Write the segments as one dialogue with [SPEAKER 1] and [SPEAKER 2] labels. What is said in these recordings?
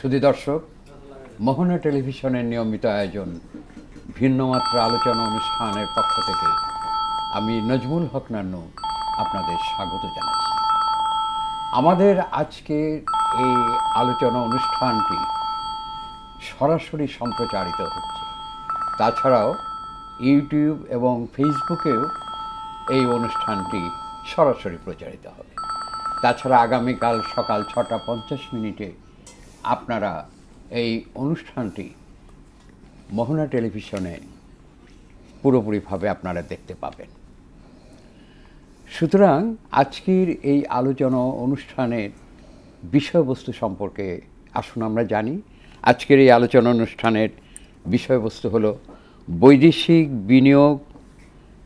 [SPEAKER 1] সুধী দর্শক, মোহনা টেলিভিশনের নিয়মিত আয়োজন ভিন্নমাত্রা আলোচনা অনুষ্ঠানের পক্ষ থেকে আমি নজমুল হক নান্নু আপনাদের স্বাগত জানাচ্ছি। আমাদের আজকের এই আলোচনা অনুষ্ঠানটি সরাসরি সম্প্রচারিত হচ্ছে। তাছাড়াও ইউটিউব এবং ফেসবুকেও এই অনুষ্ঠানটি সরাসরি প্রচারিত হবে। তাছাড়া আগামীকাল সকাল 6:50 আপনারা এই অনুষ্ঠানটি মোহনা টেলিভিশনে পুরোপুরিভাবে আপনারা দেখতে পাবেন। সুতরাং আজকের এই আলোচনা অনুষ্ঠানের বিষয়বস্তু সম্পর্কে আসুন আমরা জানি। আজকের এই আলোচনা অনুষ্ঠানের বিষয়বস্তু হলো বৈদেশিক বিনিয়োগ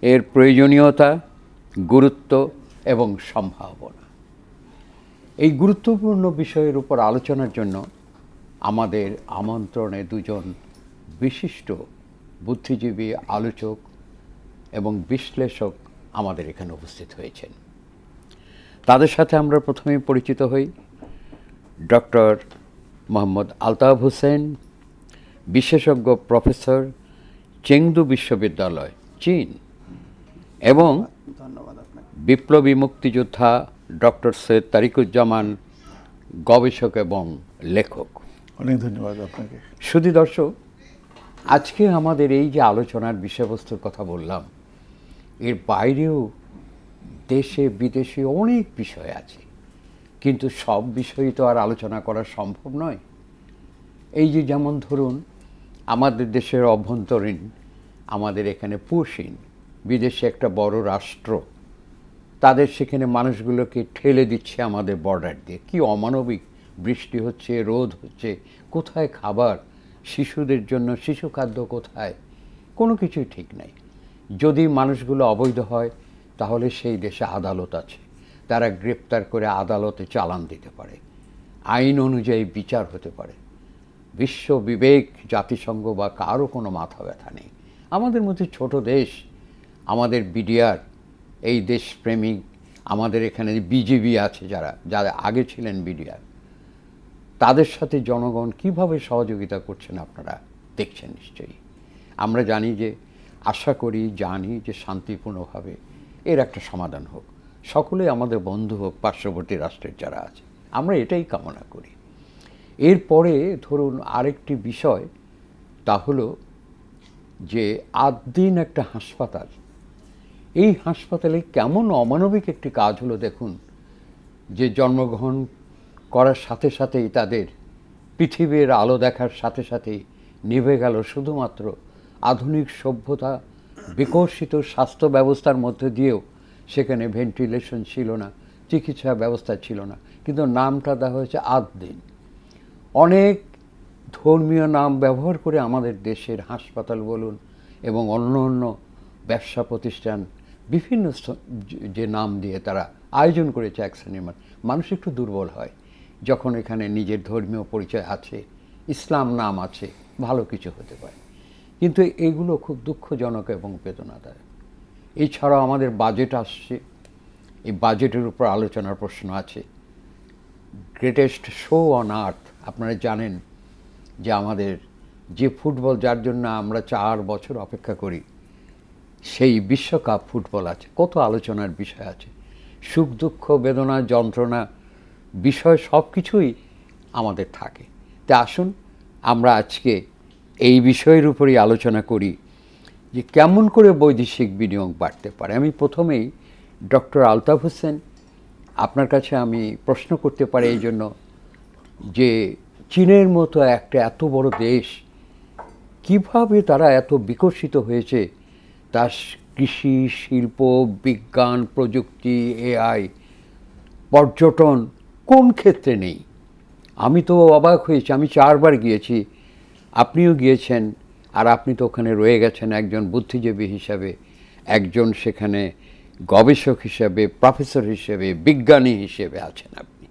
[SPEAKER 1] এর প্রয়োজনীয়তা, গুরুত্ব এবং সম্ভাবনা। এই গুরুত্বপূর্ণ বিষয়ের উপর আলোচনার জন্য আমাদের আমন্ত্রণে দুজন বিশিষ্ট বুদ্ধিজীবী, আলোচক এবং বিশ্লেষক আমাদের এখানে উপস্থিত হয়েছেন। তাদের সাথে আমরা প্রথমেই পরিচিত হই। ডক্টর মোহাম্মদ আলতাফ হোসেন, বিশেষজ্ঞ প্রফেসর, চেংদু বিশ্ববিদ্যালয়, চীন, এবং বিপ্লবী মুক্তিযোদ্ধা ডক্টর সৈয়দ তারিকুজ্জামান, গবেষক এবং লেখক।
[SPEAKER 2] অনেক ধন্যবাদ আপনাকে।
[SPEAKER 1] সুধী দর্শক, আজকে আমাদের এই যে আলোচনার বিষয়বস্তুর কথা বললাম, এর বাইরেও দেশে বিদেশে অনেক বিষয় আছে, কিন্তু সব বিষয়ই তো আর আলোচনা করা সম্ভব নয়। এই যে যেমন ধরুন, আমাদের দেশের অভ্যন্তরীণ, আমাদের এখানে পুশিন, বিদেশে একটা বড় রাষ্ট্র, তাদের সেখানে মানুষগুলোকে ঠেলে দিচ্ছে আমাদের বর্ডার দিয়ে। কি অমানবিক! বৃষ্টি হচ্ছে, রোদ হচ্ছে, কোথায় খাবার, শিশুদের জন্য শিশু খাদ্য কোথায়, কোনো কিছুই ঠিক নাই। যদি মানুষগুলো অবৈধ হয় তাহলে সেই দেশে আদালত আছে, তারা গ্রেপ্তার করে আদালতে চালান দিতে পারে, আইন অনুযায়ী বিচার হতে পারে। বিশ্ব বিবেক, জাতিসংঘ বা কারও কোনো মাথা ব্যথা নেই। আমাদের মধ্যে ছোট দেশ, আমাদের বিডিআর, এই দেশপ্রেমিক, আমাদের এখানে বিজেপি আছে, যারা আগে ছিলেন বিডিআর, তাদের সাথে জনগণ কিভাবে সহযোগিতা করছেন আপনারা দেখছেন নিশ্চয়ই। আমরা আশা করি, জানি যে শান্তিপূর্ণভাবে এর একটা সমাধান হোক, সকলেই আমাদের বন্ধু হোক, পার্শ্ববর্তী রাষ্ট্রের যারা আছে, আমরা এটাই কামনা করি। এরপরে ধরুন আরেকটি বিষয়, তা হলো যে আদ্দিন একটা হাসপাতাল, এই হাসপাতালে কেমন অমানবিক একটি কাজ হলো দেখুন, যে জন্মগ্রহণ করার সাথে সাথেই তাদের পৃথিবীর আলো দেখার সাথে সাথেই নিভে গেল। শুধুমাত্র আধুনিক সভ্যতা, বিকশিত স্বাস্থ্য ব্যবস্থার মধ্যে দিয়েও সেখানে ভেন্টিলেশন ছিল না, চিকিৎসা ব্যবস্থা ছিল না, কিন্তু নামটা দেওয়া হয়েছে আদ্দিন। অনেক ধর্মীয় নাম ব্যবহার করে আমাদের দেশের হাসপাতাল বলুন এবং অন্য অন্য ব্যবসা প্রতিষ্ঠান বিভিন্ন যে নাম দিয়ে তারা আয়োজন করেছে এক শ্রেণীর মানুষ একটু দুর্বল হয় যখন এখানে নিজের ধর্মীয় পরিচয় আছে, ইসলাম নাম আছে, ভালো কিছু হতে পারে। কিন্তু এগুলো খুব দুঃখজনক এবং বেদনাদায়ক। এছাড়াও আমাদের বাজেট আসছে, এই বাজেটের উপর আলোচনার প্রশ্ন আছে। গ্রেটেস্ট শো অন আর্থ, আপনারা জানেন যে আমাদের যে ফুটবল, যার জন্য আমরা 4 বছর অপেক্ষা করি, সেই বিশ্বকাপ ফুটবল আছে, কত আলোচনার বিষয় আছে। সুখ দুঃখ, বেদনা, যন্ত্রণা, বিষয় সব কিছুই আমাদের থাকে। তা আসুন আমরা আজকে এই বিষয়ের উপরই আলোচনা করি যে কেমন করে বৈদেশিক বিনিয়োগ বাড়তে পারে। আমি প্রথমেই ডক্টর আলতাফ হোসেন, আপনার কাছে আমি প্রশ্ন করতে পারি এই জন্য যে চীনের মতো একটা এত বড় দেশ, কিভাবে তারা এত বিকশিত হয়েছে, তার কৃষি, শিল্প, বিজ্ঞান, প্রযুক্তি, এআই, পর্যটন কোন ক্ষেত্রে নেই? আমি তো অবাক হয়েছি। আমি 4 বার গিয়েছি, আপনিও গিয়েছেন, আর আপনি তো ওখানে রয়ে গেছেন একজন বুদ্ধিজীবী হিসাবে, একজন সেখানে গবেষক হিসেবে, প্রফেসর হিসেবে, বিজ্ঞানী হিসেবে আছেন আপনি।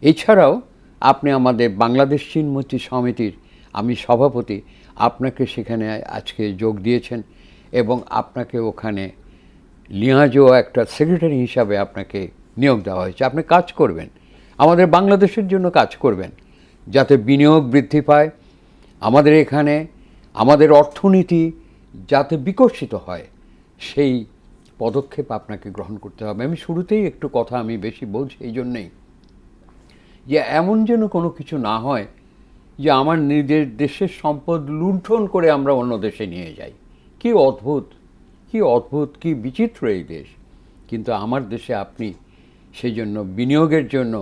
[SPEAKER 1] এছাড়াও আপনি আমাদের বাংলাদেশ চীন মৈত্রী সমিতির আমি সভাপতি, আপনাকে সেখানে আজকে যোগ দিয়েছেন এবং আপনাকে ওখানে লিয়াজো একটা সেক্রেটারি হিসাবে আপনাকে নিয়োগ দেওয়া হয়েছে। আপনি কাজ করবেন, আমাদের বাংলাদেশের জন্য কাজ করবেন। যাতে বিনিয়োগ বৃদ্ধি পায়, আমাদের এখানে আমাদের অর্থনীতি যাতে বিকশিত হয়, সেই পদক্ষেপ আপনাকে গ্রহণ করতে হবে। আমি শুরুতেই একটু কথা আমি বেশি বলছি এই জন্যেই যে এমন যেন কোনো কিছু না হয় যে আমার নিজের দেশের সম্পদ লুণ্ঠন করে আমরা অন্য দেশে নিয়ে যাই। কি অদ্ভুত, কি অদ্ভুত, কি বিচিত্র এই দেশ। কিন্তু আমার দেশে আপনি সেই জন্য বিনিয়োগের জন্য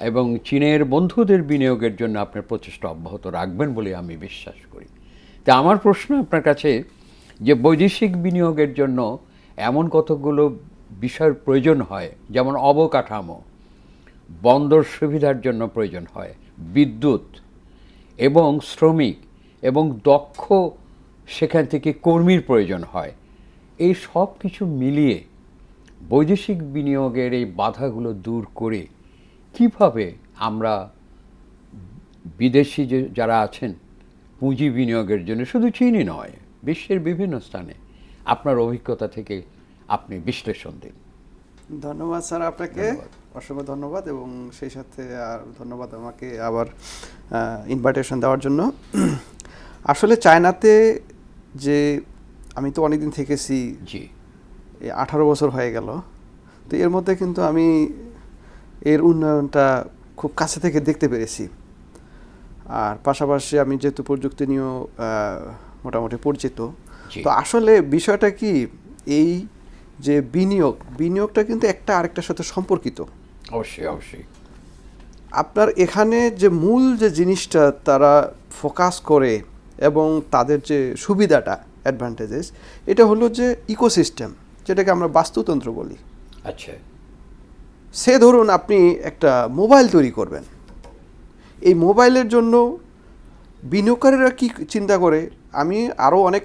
[SPEAKER 1] এবং চীনের বন্ধুদের বিনিয়োগের জন্য আপনার প্রচেষ্টা অব্যাহত রাখবেন বলে আমি বিশ্বাস করি। তা আমার প্রশ্ন আপনার কাছে যে বৈদেশিক বিনিয়োগের জন্য এমন কতগুলো বিষয়ের প্রয়োজন হয়, যেমন অবকাঠামো, বন্দর সুবিধার জন্য প্রয়োজন হয়, বিদ্যুৎ এবং শ্রমিক এবং দক্ষ সেখান থেকে কর্মীর প্রয়োজন হয়। এই সব কিছু মিলিয়ে বৈদেশিক বিনিয়োগের এই বাধাগুলো দূর করে কিভাবে আমরা বিদেশি যারা আছেন পুঁজি বিনিয়োগের জন্য, শুধু চীনই নয়, বিশ্বের বিভিন্ন স্থানে আপনার অভিজ্ঞতা থেকে আপনি বিশ্লেষণ দিন।
[SPEAKER 2] ধন্যবাদ স্যার, আপনাকে অসংখ্য ধন্যবাদ, এবং সেই সাথে আর ধন্যবাদ আমাকে আবার ইনভাইটেশন দেওয়ার জন্য। আসলে চায়নাতে যে আমি তো অনেকদিন থেকেছি,
[SPEAKER 1] জি,
[SPEAKER 2] 18 বছর হয়ে গেল। তো এর মধ্যে কিন্তু আমি এর উন্নয়নটা খুব কাছে থেকে দেখতে পেরেছি। আর পাশাপাশি আমি যেহেতু প্রযুক্তি নিয়েও মোটামুটি পরিচিত, তো আসলে বিষয়টা কি, এই যে বিনিয়োগটা কিন্তু একটা আরেকটার সাথে সম্পর্কিত।
[SPEAKER 1] অবশ্যই অবশ্যই।
[SPEAKER 2] আপনার এখানে যে মূল যে জিনিসটা তারা ফোকাস করে এবং তাদের যে সুবিধাটা, অ্যাডভান্টেজেস, এটা হলো যে ইকোসিস্টেম, যেটাকে আমরা বাস্তুতন্ত্র বলি।
[SPEAKER 1] আচ্ছা,
[SPEAKER 2] সে ধরুন আপনি একটা মোবাইল তৈরি করবেন, এই মোবাইলের জন্য বিনিয়োগকারীরা কী চিন্তা করে, আমি আরও অনেক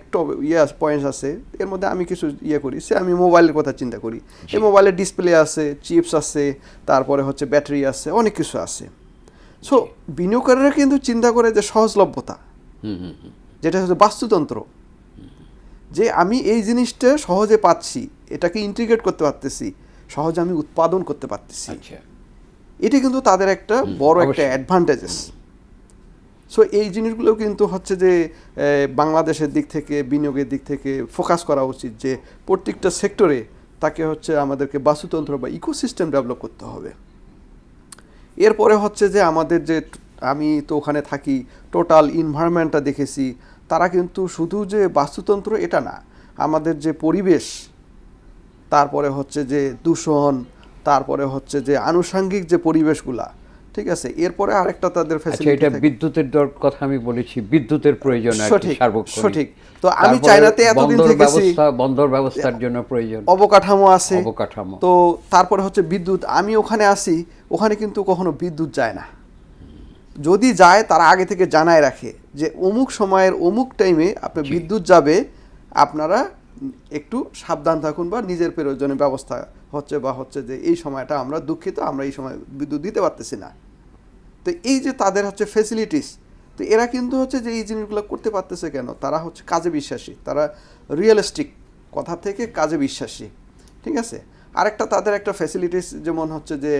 [SPEAKER 2] পয়েন্টস আছে, এর মধ্যে আমি কিছু করি, সে আমি মোবাইলের কথা চিন্তা করি। এই মোবাইলের ডিসপ্লে আছে, চিপস আছে, তারপরে হচ্ছে ব্যাটারি আছে, অনেক কিছু আছে। সো বিনিয়োগকারীরা কিন্তু চিন্তা করে যে সহজলভ্যতা, যেটা হচ্ছে বাস্তুতন্ত্র, যে আমি এই জিনিসটা সহজে পাচ্ছি, এটাকে ইন্টিগ্রেট করতে পারতেছি, সহজে আমি উৎপাদন করতে পারতেছি। এটা কিন্তু তাদের একটা বড় একটা অ্যাডভান্টেজেস। সো এই জিনিসগুলো কিন্তু হচ্ছে যে বাংলাদেশের দিক থেকে, বিনিয়োগের দিক থেকে ফোকাস করা উচিত, যে প্রত্যেকটা সেক্টরে তাকে হচ্ছে আমাদেরকে বাস্তুতন্ত্র বা ইকোসিস্টেম ডেভেলপ করতে হবে। এরপরে হচ্ছে যে আমাদের যে, আমি তো ওখানে থাকি, টোটাল এনভায়রনমেন্টটা দেখেছি, তারা কিন্তু শুধু যে বাস্তুতন্ত্র এটা না, আমাদের যে পরিবেশ, তারপরে হচ্ছে যে দূষণ, তারপরে হচ্ছে যে আনুষঙ্গিক যে পরিবেশগুলা, ঠিক আছে। এরপরে আরেকটা তাদের ফ্যাসিলিটি,
[SPEAKER 1] এটা বিদ্যুতের কথা আমি বলেছি, বিদ্যুতের প্রয়োজন
[SPEAKER 2] সঠিক। তো আমি চায়নাতে এতদিন থেকেছি,
[SPEAKER 1] বন্দর ব্যবস্থার জন্য প্রয়োজন,
[SPEAKER 2] অবকাঠামো আছে,
[SPEAKER 1] অবকাঠামো।
[SPEAKER 2] তো তারপরে হচ্ছে বিদ্যুৎ। আমি ওখানে আসি, ওখানে কিন্তু কখনো বিদ্যুৎ যায় না, যদি যায় তারা আগে থেকে জানায় রাখে যে অমুক সময়ের অমুক টাইমে আপনার বিদ্যুৎ যাবে, আপনারা একটু সাবধান থাকুন বা নিজের প্রয়োজনের ব্যবস্থা হচ্ছে যে এই সময়টা আমরা দুঃখিত, আমরা এই সময় বিদ্যুৎ দিতে পারতেছি না। তো এই যে তাদের হচ্ছে ফ্যাসিলিটিস, তো এরা কিন্তু হচ্ছে যে এই জিনিসগুলো করতে পারতেছে কেন, তারা হচ্ছে কাজে বিশ্বাসী, তারা রিয়েলিস্টিক কথা থেকে কাজে বিশ্বাসী, ঠিক আছে। আরেকটা তাদের একটা ফ্যাসিলিটিস, যেমন হচ্ছে যে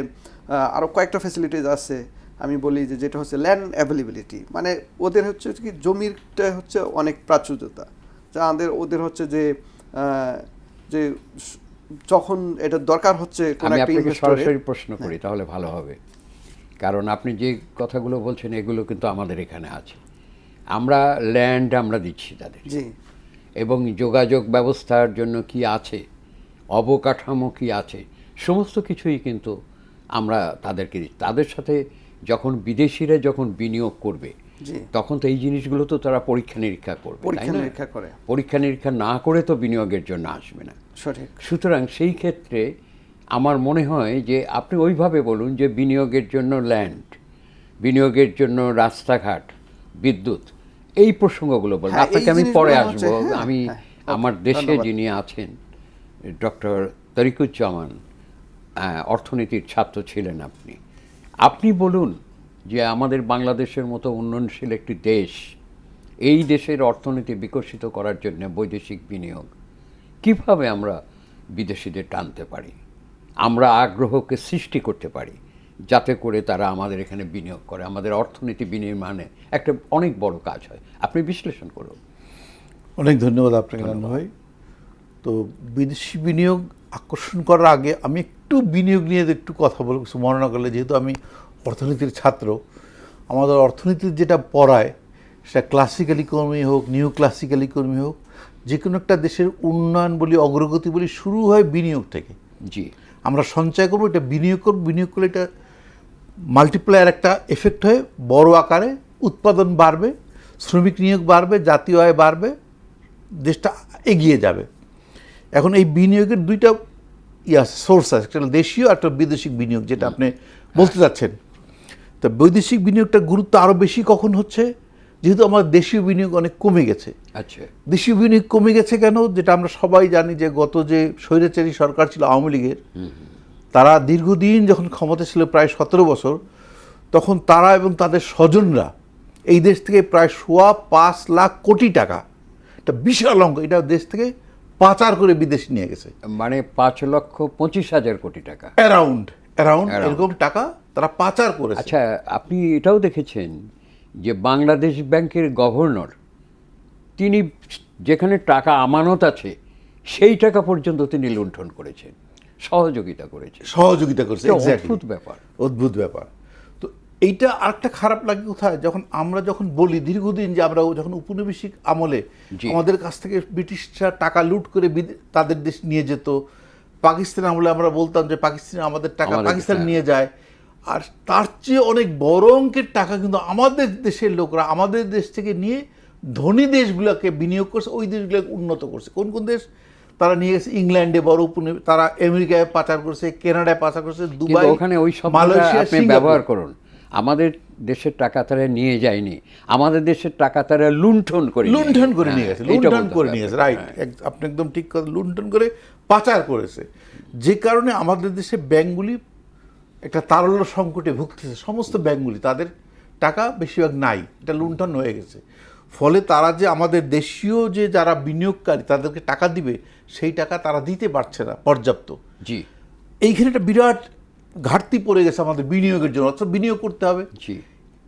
[SPEAKER 2] আরও কয়েকটা ফ্যাসিলিটিস আছে, আমি বলি যে যেটা হচ্ছে ল্যান্ড অ্যাভেলেবিলিটি, মানে ওদের হচ্ছে কি জমিটা হচ্ছে অনেক প্রাচুর্যতা, যা ওদের হচ্ছে যে যে যখন এটা দরকার হচ্ছে
[SPEAKER 1] আমি আপনাকে সরাসরি প্রশ্ন করি তাহলে ভালো হবে, কারণ আপনি যে কথাগুলো বলছেন এগুলো কিন্তু আমাদের এখানে আছে। আমরা ল্যান্ড আমরা দিচ্ছি তাদের,
[SPEAKER 2] জি,
[SPEAKER 1] এবং যোগাযোগ ব্যবস্থার জন্য কি আছে, অবকাঠামো কি আছে, সমস্ত কিছুই কিন্তু আমরা তাদেরকে দিচ্ছি। তাদের সাথে যখন বিদেশিরা যখন বিনিয়োগ করবে, তখন তো এই জিনিসগুলো তো তারা পরীক্ষা নিরীক্ষা করবে, পরীক্ষা নিরীক্ষা না করে তো বিনিয়োগের জন্য আসবে না।
[SPEAKER 2] সঠিক।
[SPEAKER 1] সুতরাং সেই ক্ষেত্রে আমার মনে হয় যে আপনি ওইভাবে বলুন যে বিনিয়োগের জন্য ল্যান্ড, বিনিয়োগের জন্য রাস্তাঘাট, বিদ্যুৎ, এই প্রসঙ্গগুলো বলুন। আপনাকে আমি পরে আসবো। আমি আমার দেশে যিনি আছেন, ডক্টর তরিকুজ্জামান, অর্থনীতির ছাত্র ছিলেন আপনি বলুন যে আমাদের বাংলাদেশের মতো উন্নয়নশীল একটি দেশ, এই দেশের অর্থনীতি বিকশিত করার জন্য বৈদেশিক বিনিয়োগ কিভাবে আমরা বিদেশিদের টানতে পারি, আমরা আগ্রহকে সৃষ্টি করতে পারি, যাতে করে তারা আমাদের এখানে বিনিয়োগ করে, আমাদের অর্থনীতি বিনির্মাণে একটা অনেক বড় কাজ হয়। আপনি বিশ্লেষণ করুন।
[SPEAKER 3] অনেক ধন্যবাদ আপনাকে নান্নু ভাই। তো বিদেশি বিনিয়োগ আকর্ষণ করার আগে আমি একটু বিনিয়োগ নিয়ে একটু কথা বলব, কিছু মনে করলে, যেহেতু আমি অর্থনীতির ছাত্র। আমাদের অর্থনীতির যেটা পড়ায়, সেটা ক্লাসিক্যাল ইকোনমি হোক, নিউ ক্লাসিক্যাল ইকোনমি হোক, যে কোনো একটা দেশের উন্নয়ন বলি, অগ্রগতি বলি, শুরু হয় বিনিয়োগ থেকে।
[SPEAKER 1] জি,
[SPEAKER 3] আমরা সঞ্চয় করবো, এটা বিনিয়োগ করবো, বিনিয়োগ করলে এটা মাল্টিপ্লায়ার একটা এফেক্ট হয়ে বড় আকারে উৎপাদন বাড়বে, শ্রমিক নিয়োগ বাড়বে, জাতীয় আয় বাড়বে, দেশটা এগিয়ে যাবে। এখন এই বিনিয়োগের দুইটা সোর্স আছে, একটা দেশীয়, একটা বিদেশিক বিনিয়োগ, যেটা আপনি বলতে চাচ্ছেন। তো বৈদেশিক বিনিয়োগটার গুরুত্ব আরও বেশি কখন হচ্ছে, যেহেতু আমার দেশীয় বিনিয়োগ অনেক কমে গেছে।
[SPEAKER 1] আচ্ছা,
[SPEAKER 3] দেশীয় বিনিয়োগ কমে গেছে কেন, যেটা আমরা সবাই জানি, যে গত যে স্বৈরাচারী সরকার ছিল আওয়ামী লীগের, তারা দীর্ঘদিন যখন ক্ষমতা ছিল, প্রায় 17 বছর, তখন তারা এবং তাদের স্বজনরা এই দেশ থেকে প্রায় 5.25 লাখ কোটি টাকা, এটা বিশাল অঙ্ক, এটা দেশ থেকে পাচার করে বিদেশে নিয়ে গেছে।
[SPEAKER 1] মানে 5,25,000 কোটি টাকা
[SPEAKER 3] অ্যারাউন্ড এরকম টাকা তারা পাচার করেছে।
[SPEAKER 1] আচ্ছা, আপনি এটাও দেখেছেন যে বাংলাদেশ ব্যাংকের গভর্নর, তিনি যেখানে টাকা আমানত আছে সেই টাকা পর্যন্ত তিনি লুণ্ঠন করেছেন, সহযোগিতা করেছেন।
[SPEAKER 3] করছে।
[SPEAKER 1] এটা
[SPEAKER 3] Exactly.
[SPEAKER 1] অদ্ভুত ব্যাপার।
[SPEAKER 3] অদ্ভুত ব্যাপার। তো এইটা আরেকটা খারাপ লাগে কোথায়, আমরা যখন বলি দীর্ঘদিন যে আমরা যখন উপনিবেশিক আমলে
[SPEAKER 1] জি।
[SPEAKER 3] আমাদের কাছ থেকে ব্রিটিশরা টাকা লুট করে তাদের দেশ নিয়ে যেত, পাকিস্তান আমলে আমরা বলতাম যে পাকিস্তান আমাদের টাকা পাকিস্তান নিয়ে যায়, আর তার চেয়ে অনেক বড় অঙ্কের টাকা কিন্তু আমাদের দেশের লোকরা আমাদের দেশ থেকে নিয়ে ধনী দেশগুলোকে বিনিয়োগ করছে, ওই দেশগুলোকে উন্নত করছে। কোন কোন দেশ তারা নিয়ে গেছে? ইংল্যান্ডে বড় তারা আমেরিকায় পাচার করছে, কানাডায় পাচার করছে, দুবাই,
[SPEAKER 1] ওখানে ওই সব
[SPEAKER 3] মালয়েশিয়া,
[SPEAKER 1] আপনি
[SPEAKER 3] সিঙ্গাপুর।
[SPEAKER 1] ব্যবহার করুন। আমাদের দেশের টাকা তারা নিয়ে যায়নি, আমাদের দেশের টাকা তারা লুণ্ঠন করে
[SPEAKER 3] নিয়ে গেছে, রাইট। আপনি একদম ঠিক কথা, লুণ্ঠন করে পাচার করেছে, যে কারণে আমাদের দেশে ব্যাংকগুলি একটা তারল্য সংকটে ভুগতেছে। সমস্ত ব্যাংকগুলি তাদের টাকা বেশিরভাগ নাই, এটা লুণ্ঠন হয়ে গেছে। ফলে তারা যে আমাদের দেশীয় যে যারা বিনিয়োগকারী তাদেরকে টাকা দিবে, সেই টাকা তারা দিতে পারছে না পর্যাপ্ত।
[SPEAKER 1] জি,
[SPEAKER 3] এইখানে একটা বিরাট ঘাটতি পড়ে গেছে আমাদের বিনিয়োগের জন্য, অর্থাৎ বিনিয়োগ করতে হবে।
[SPEAKER 1] জি,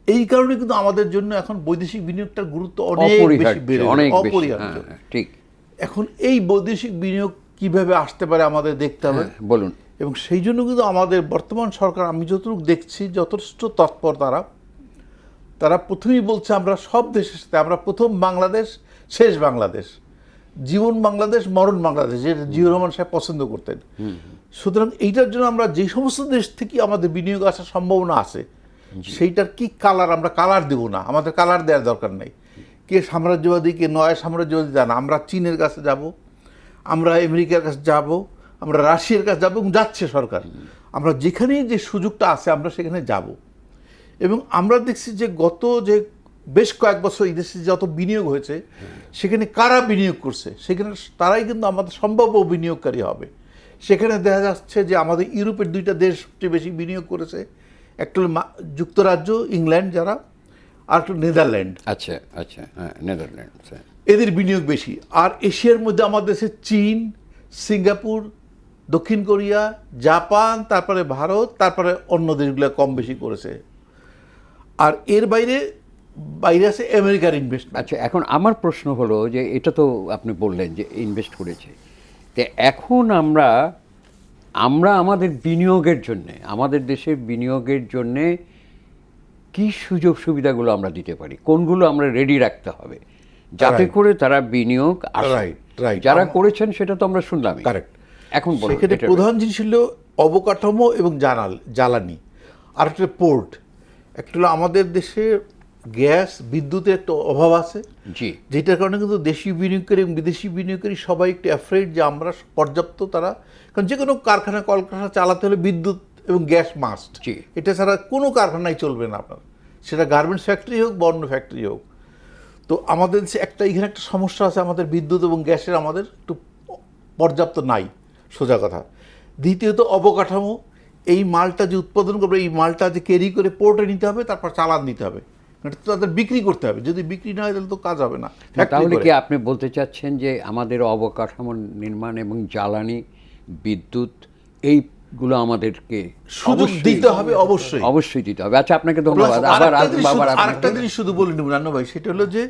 [SPEAKER 3] এই কারণে কিন্তু আমাদের জন্য এখন বৈদেশিক বিনিয়োগটার গুরুত্ব অনেক বেশি বেড়ে গেছে,
[SPEAKER 1] অনেক বেশি।
[SPEAKER 3] অপরিহার্য।
[SPEAKER 1] হ্যাঁ, ঠিক।
[SPEAKER 3] এখন এই বৈদেশিক বিনিয়োগ কিভাবে আসতে পারে আমাদের দেখতে হবে।
[SPEAKER 1] বলুন।
[SPEAKER 3] এবং সেই জন্য কিন্তু আমাদের বর্তমান সরকার, আমি যতটুকু দেখছি, যথেষ্ট তৎপর। তারা প্রথমেই বলছে আমরা সব দেশের সাথে, আমরা প্রথম বাংলাদেশ, শেষ বাংলাদেশ, জীবন বাংলাদেশ, মরণ বাংলাদেশ, যেটা জিয়াউর রহমান সাহেব পছন্দ করতেন। সুতরাং এইটার জন্য আমরা যে সমস্ত দেশ থেকে আমাদের বিনিয়োগ আসার সম্ভাবনা আছে, সেইটার কি কালার, আমরা কালার দেব না, আমাদের কালার দেওয়ার দরকার নেই। কে সাম্রাজ্যবাদী, কে নয় সাম্রাজ্যবাদী তা না। আমরা চীনের কাছে যাব, আমরা আমেরিকার কাছে যাব, আমরা রাশিয়ার কাছে যাব, এবং যাচ্ছে সরকার। আমরা যেখানেই যে সুযোগটা আছে আমরা সেখানে যাব। এবং আমরা দেখছি যে গত যে বেশ কয়েক বছর এই দেশে যত বিনিয়োগ হয়েছে, সেখানে কারা বিনিয়োগ করছে, সেখানে তারাই কিন্তু আমাদের সম্ভাব্য বিনিয়োগকারী হবে। সেখানে দেখা যাচ্ছে যে আমাদের ইউরোপের দুইটা দেশ সবচেয়ে বেশি বিনিয়োগ করেছে, একটা হলো যুক্তরাজ্য, ইংল্যান্ড যারা, আর একটা নেদারল্যান্ড।
[SPEAKER 1] আচ্ছা, আচ্ছা, হ্যাঁ, নেদারল্যান্ড,
[SPEAKER 3] এদের বিনিয়োগ বেশি। আর এশিয়ার মধ্যে আমাদের দেশে চীন, সিঙ্গাপুর, দক্ষিণ কোরিয়া, জাপান, তারপরে ভারত, তারপরে অন্য দেশগুলো কম বেশি করেছে। আর এর বাইরে আছে আমেরিকার ইনভেস্টমেন্ট।
[SPEAKER 1] আচ্ছা, এখন আমার প্রশ্ন হলো যে এটা তো আপনি বললেন যে ইনভেস্ট করেছে, তো এখন আমরা আমাদের বিনিয়োগের জন্যে, আমাদের দেশের বিনিয়োগের জন্যে কি সুযোগ সুবিধাগুলো আমরা দিতে পারি, কোনগুলো আমরা রেডি রাখতে হবে যাতে করে তারা বিনিয়োগ আসে?
[SPEAKER 3] রাইট।
[SPEAKER 1] যারা করেছেন সেটা তো আমরা শুনলাম।
[SPEAKER 3] কারেক্ট।
[SPEAKER 1] এখন বলুন,
[SPEAKER 3] সেক্ষেত্রে
[SPEAKER 1] এটার
[SPEAKER 3] প্রধান জিনিস হলো অবকাঠামো এবং জ্বালানি, আর একটা পোর্ট। একটা হলো আমাদের দেশে গ্যাস, বিদ্যুতের একটা অভাব আছে,
[SPEAKER 1] জি,
[SPEAKER 3] যেটার কারণে কিন্তু দেশীয় বিনিয়োগকারী এবং বিদেশি বিনিয়োগকারী সবাই একটু অ্যাফ্রেড যে আমরা পর্যাপ্ত তারা, কারণ যে কোনো কারখানা কলকারখানা চালাতে হলে বিদ্যুৎ এবং গ্যাস মাস্ট।
[SPEAKER 1] জি।
[SPEAKER 3] এটা ছাড়া কোনো কারখানাই চলবে না আপনার, সেটা গার্মেন্টস ফ্যাক্টরি হোক বা অন্য ফ্যাক্টরি হোক। তো আমাদের দেশে এখানে একটা সমস্যা আছে, আমাদের বিদ্যুৎ এবং গ্যাসের আমাদের একটু পর্যাপ্ত নাই, সোজা কথা। দ্বিতীয়ত অবকাঠামো, এই মালটা যে উৎপাদন করবে, এই মালটা যে ক্যারি করে পোর্টে নিতে হবে, তারপর চালান দিতে হবে, তাদের বিক্রি করতে হবে। যদি বিক্রি না হয় তাহলে তো কাজ হবে না।
[SPEAKER 1] তাহলে কি আপনি বলতে চাচ্ছেন যে আমাদের অবকাঠামো নির্মাণ এবং জ্বালানি, বিদ্যুৎ, এই গুলো আমাদেরকে
[SPEAKER 3] সুযোগ
[SPEAKER 1] অবশ্যই-
[SPEAKER 3] দিতে হবে অবশ্যই।
[SPEAKER 1] অবশ্যই দিতে হবে। আচ্ছা, আপনাকে ধন্যবাদ।
[SPEAKER 3] Plus
[SPEAKER 1] আবার
[SPEAKER 3] আরেকটা জিনিস
[SPEAKER 1] আবার
[SPEAKER 3] শুধু- আরেকটা জিনিস শুধু বলে নেব রান্না ভাই, সেটা হলো যে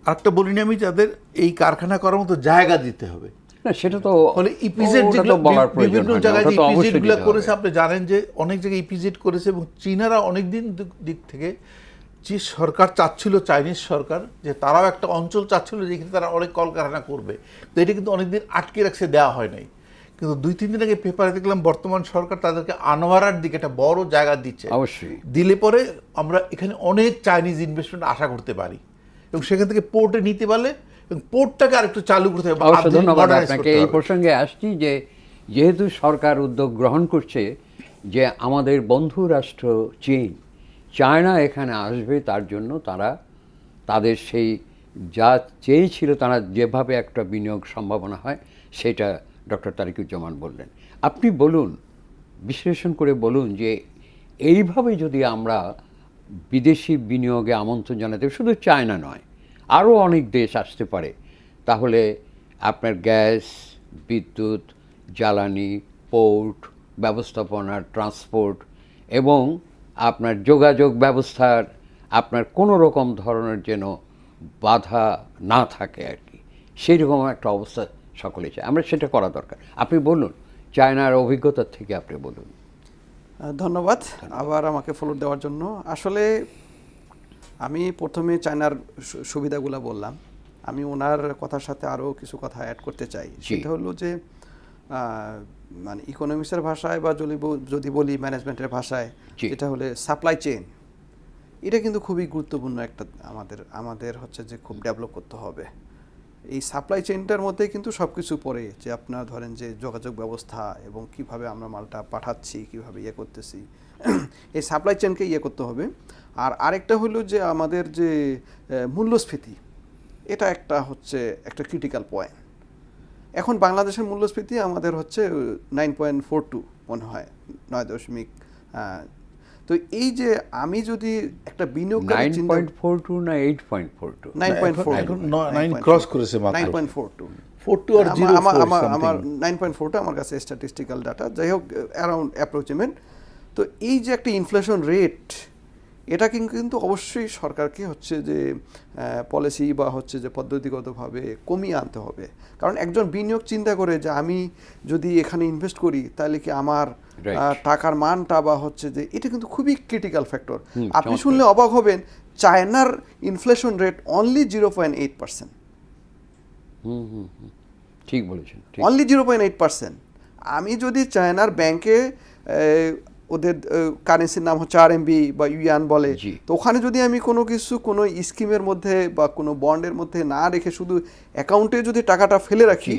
[SPEAKER 3] আরেকটা বলিনি আমি, যাদের এই কারখানা করার মতো জায়গা দিতে হবে।
[SPEAKER 1] না, সেটা তো
[SPEAKER 3] ফলে ইপিজেড
[SPEAKER 1] ওটা
[SPEAKER 3] যেগুলো
[SPEAKER 1] তো বলার প্রয়োজন
[SPEAKER 3] বিভিন্ন
[SPEAKER 1] হয় না,
[SPEAKER 3] জায়গায়
[SPEAKER 1] ওটা
[SPEAKER 3] যে
[SPEAKER 1] তো
[SPEAKER 3] ইপিজেড
[SPEAKER 1] অবশ্যই
[SPEAKER 3] গুলো
[SPEAKER 1] দিতে
[SPEAKER 3] করেছে,
[SPEAKER 1] হবে।
[SPEAKER 3] আপনি জানেন যে অনেক জায়গায় ইপিজেড করেছে, এবং চীনারা অনেক দিক থেকে যে সরকার চাচ্ছিল, চাইনিজ সরকার, যে তারাও একটা অঞ্চল চাচ্ছিল যেখানে তারা অনেক কলকারখানা করবে, তো এটা কিন্তু অনেকদিন আটকে রাখছে, দেওয়া হয় নাই। কিন্তু 2-3 দিন আগে পেপারে দেখলাম বর্তমান সরকার তাদেরকে আনোয়ারার দিকে একটা বড় জায়গা দিচ্ছে।
[SPEAKER 1] অবশ্যই
[SPEAKER 3] দিলে পরে আমরা এখানে অনেক চাইনিজ ইনভেস্টমেন্ট আশা করতে পারি, এবং সেখান থেকে পোর্টে নিতে পারলে, এবং পোর্টটাকে আরেকটু চালু করতে হবে,
[SPEAKER 1] অবশ্যই ধন্যবাদ
[SPEAKER 3] modernize
[SPEAKER 1] আপনাকে।
[SPEAKER 3] করতে
[SPEAKER 1] এই
[SPEAKER 3] হবে।
[SPEAKER 1] প্রসঙ্গে আসছি যে যেহেতু সরকার উদ্যোগ গ্রহণ করছে যে আমাদের বন্ধু রাষ্ট্র চীন, চায়না এখানে আসবে, তার জন্য তারা তাদের সেই যা চেয়েছিল, তারা যেভাবে একটা বিনিয়োগ সম্ভাবনা হয়, সেটা ডক্টর তারিকুজ্জামান বললেন। আপনি বলুন, বিশ্লেষণ করে বলুন যে এইভাবে যদি আমরা বিদেশি বিনিয়োগে আমন্ত্রণ জানাতে, শুধু চায়না নয়, আরও অনেক দেশ আসতে পারে, তাহলে আপনার গ্যাস, বিদ্যুৎ, জ্বালানি, পোর্ট ব্যবস্থাপনা, ট্রান্সপোর্ট এবং আপনার যোগাযোগ ব্যবস্থার আপনার কোনো রকম ধরনের যেন বাধা না থাকে আর কি, সেই রকম একটা অবস্থা সকলে চায়। আমরা সেটা করা দরকার। আপনি বলুন, চায়নার অভিজ্ঞতার থেকে আপনি বলুন।
[SPEAKER 2] ধন্যবাদ আবার আমাকে ফলো দেওয়ার জন্য। আসলে আমি প্রথমে চায়নার সুবিধাগুলো বললাম, আমি ওনার কথার সাথে আরও কিছু কথা অ্যাড করতে চাই। সেটা হলো যে মানে ইকোনমিক্সের ভাষায় বা যদি বলি ম্যানেজমেন্টের ভাষায়, যেটা হলে সাপ্লাই চেইন, এটা কিন্তু খুবই গুরুত্বপূর্ণ একটা আমাদের হচ্ছে যে খুব ডেভেলপ করতে হবে। এই সাপ্লাই চেইনটার মধ্যে কিন্তু সব কিছু পড়ে, যে আপনার ধরেন যে যোগাযোগ ব্যবস্থা এবং কিভাবে আমরা মালটা পাঠাচ্ছি, কিভাবে ইয়ে করতেছি, এই সাপ্লাই চেইনকে ইয়ে করতে হবে। আর আরেকটা হলো যে আমাদের যে মূল্যস্ফীতি, এটা একটা হচ্ছে একটা ক্রিটিক্যাল পয়েন্ট। এখন বাংলাদেশের মূল্যস্ফীতি আমাদের হচ্ছে 9.42 মনে হয়, 9 তো এই যে আমি যদি একটা বিনিয়োগকারী
[SPEAKER 1] 9.42 না 8.42?
[SPEAKER 2] 9.42
[SPEAKER 3] এখন 9 ক্রস করেছে মাত্র।
[SPEAKER 2] 9.42
[SPEAKER 3] 42 আর 04
[SPEAKER 2] আমার
[SPEAKER 3] something।
[SPEAKER 2] 9.4টা আমার কাছে স্ট্যাটিস্টিক্যাল ডাটা, যাই হোক অ্যারাউন্ড অ্যাপ্রোচিমেন্ট। তো এই যে একটা ইনফ্লেশন রেট, এটা কিন্তু অবশ্যই সরকারকে হচ্ছে যে পলিসি বা হচ্ছে যে পদ্ধতিগতভাবে কমিয়ে আনতে হবে। কারণ একজন বিনিয়োগ চিন্তা করে যে আমি যদি এখানে ইনভেস্ট করি তাহলে কি আমার টাকার মানটা বা হচ্ছে যে, এটা কিন্তু খুবই ক্রিটিক্যাল ফ্যাক্টর। আপনি শুনলে অবাক হবেন, চায়নার ইনফ্লেশন রেট অনলি 0.8%।
[SPEAKER 1] ঠিক বলেছেন,
[SPEAKER 2] অনলি 0.8%। আমি যদি চায়নার ব্যাংকে ওদের কারেন্সির নাম হচ্ছে RMB বা ইউয়ান বলে, তো ওখানে যদি আমি কোনো স্কিমের মধ্যে বা কোনো বন্ডের মধ্যে না রেখে শুধু অ্যাকাউন্টে যদি টাকাটা ফেলে রাখি,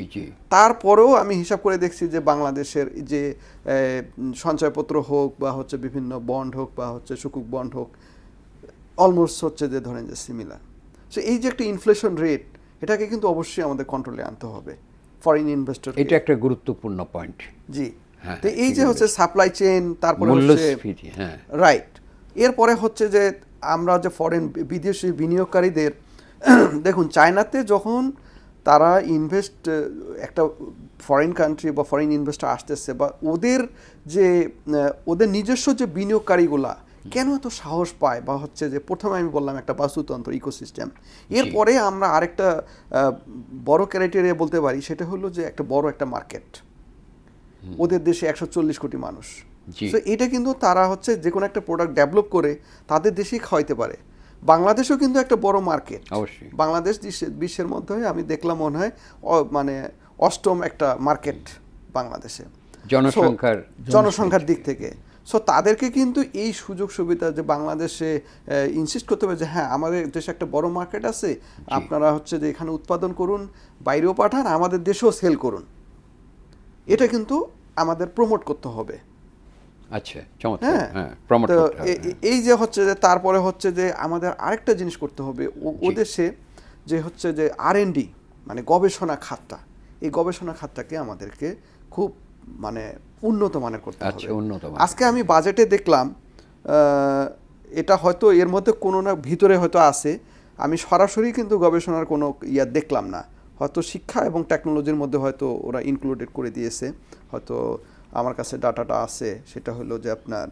[SPEAKER 2] তারপরেও আমি হিসাব করে দেখছি যে বাংলাদেশের যে সঞ্চয়পত্র হোক বা হচ্ছে বিভিন্ন বন্ড হোক বা হচ্ছে সুকুক বন্ড হোক, অলমোস্ট হচ্ছে যে ধরেন যে সিমিলার। সো এই যে একটা ইনফ্লেশন রেট, এটাকে কিন্তু অবশ্যই আমাদের কন্ট্রোলে আনতে হবে ফরেন ইনভেস্টর।
[SPEAKER 1] এটা একটা গুরুত্বপূর্ণ পয়েন্ট।
[SPEAKER 2] জি, তো এই যে হচ্ছে সাপ্লাই চেইন, তারপরে হচ্ছে রাইট, এরপরে হচ্ছে যে আমরা যে বিদেশি বিনিয়োগকারীদের দেখুন, চায়নাতে যখন তারা একটা ফরেন কান্ট্রি বা ফরেন ইনভেস্টর আসতেছে, বা ওদের নিজস্ব যে বিনিয়োগকারীগুলা কেন এত সাহস পায়, বা হচ্ছে যে প্রথমে আমি বললাম একটা বাস্তুতন্ত্র, ইকোসিস্টেম। এরপরে আমরা আরেকটা বড় ক্রাইটেরিয়া বলতে পারি, সেটা হলো যে একটা বড় একটা মার্কেট। ওদের দেশে 140 কোটি মানুষ, তো এটা কিন্তু তারা হচ্ছে যে কোনো একটা প্রোডাক্ট ডেভেলপ করে তাদের দেশেই খাওয়াইতে পারে। বাংলাদেশও কিন্তু একটা বড় মার্কেট। বাংলাদেশ বিশ্বের মধ্যে আমি দেখলাম মনে হয় মানে 8ম একটা মার্কেট বাংলাদেশে জনসংখ্যার দিক থেকে। সো তাদেরকে কিন্তু এই সুযোগ সুবিধা যে বাংলাদেশে ইনসিস্ট করতে হবে যে হ্যাঁ, আমাদের দেশে একটা বড় মার্কেট আছে, আপনারা হচ্ছে যে এখানে উৎপাদন করুন, বাইরেও পাঠান, আমাদের দেশেও সেল করুন, এটা কিন্তু আমাদের প্রমোট করতে হবে।
[SPEAKER 1] আচ্ছা, চমৎকার। হ্যাঁ, প্রমোট করতে হবে।
[SPEAKER 2] এই যে হচ্ছে যে তারপরে হচ্ছে যে আমাদের আরেকটা জিনিস করতে হবে, ওদেশে যে হচ্ছে যে R&D মানে গবেষণা খাতটা, এই গবেষণা খাতটাকে আমাদেরকে খুব মানে উন্নত মানের করতে হবে। আজকে আমি বাজেটে দেখলাম, এটা হয়তো এর মধ্যে কোনো না ভিতরে হয়তো আছে, আমি সরাসরি কিন্তু গবেষণার কোনো দেখলাম না, হয়তো শিক্ষা এবং টেকনোলজির মধ্যে হয়তো ওরা ইনক্লুডেড করে দিয়েছে, হয়তো আমার কাছে ডাটাটা আছে, সেটা হলো যে আপনার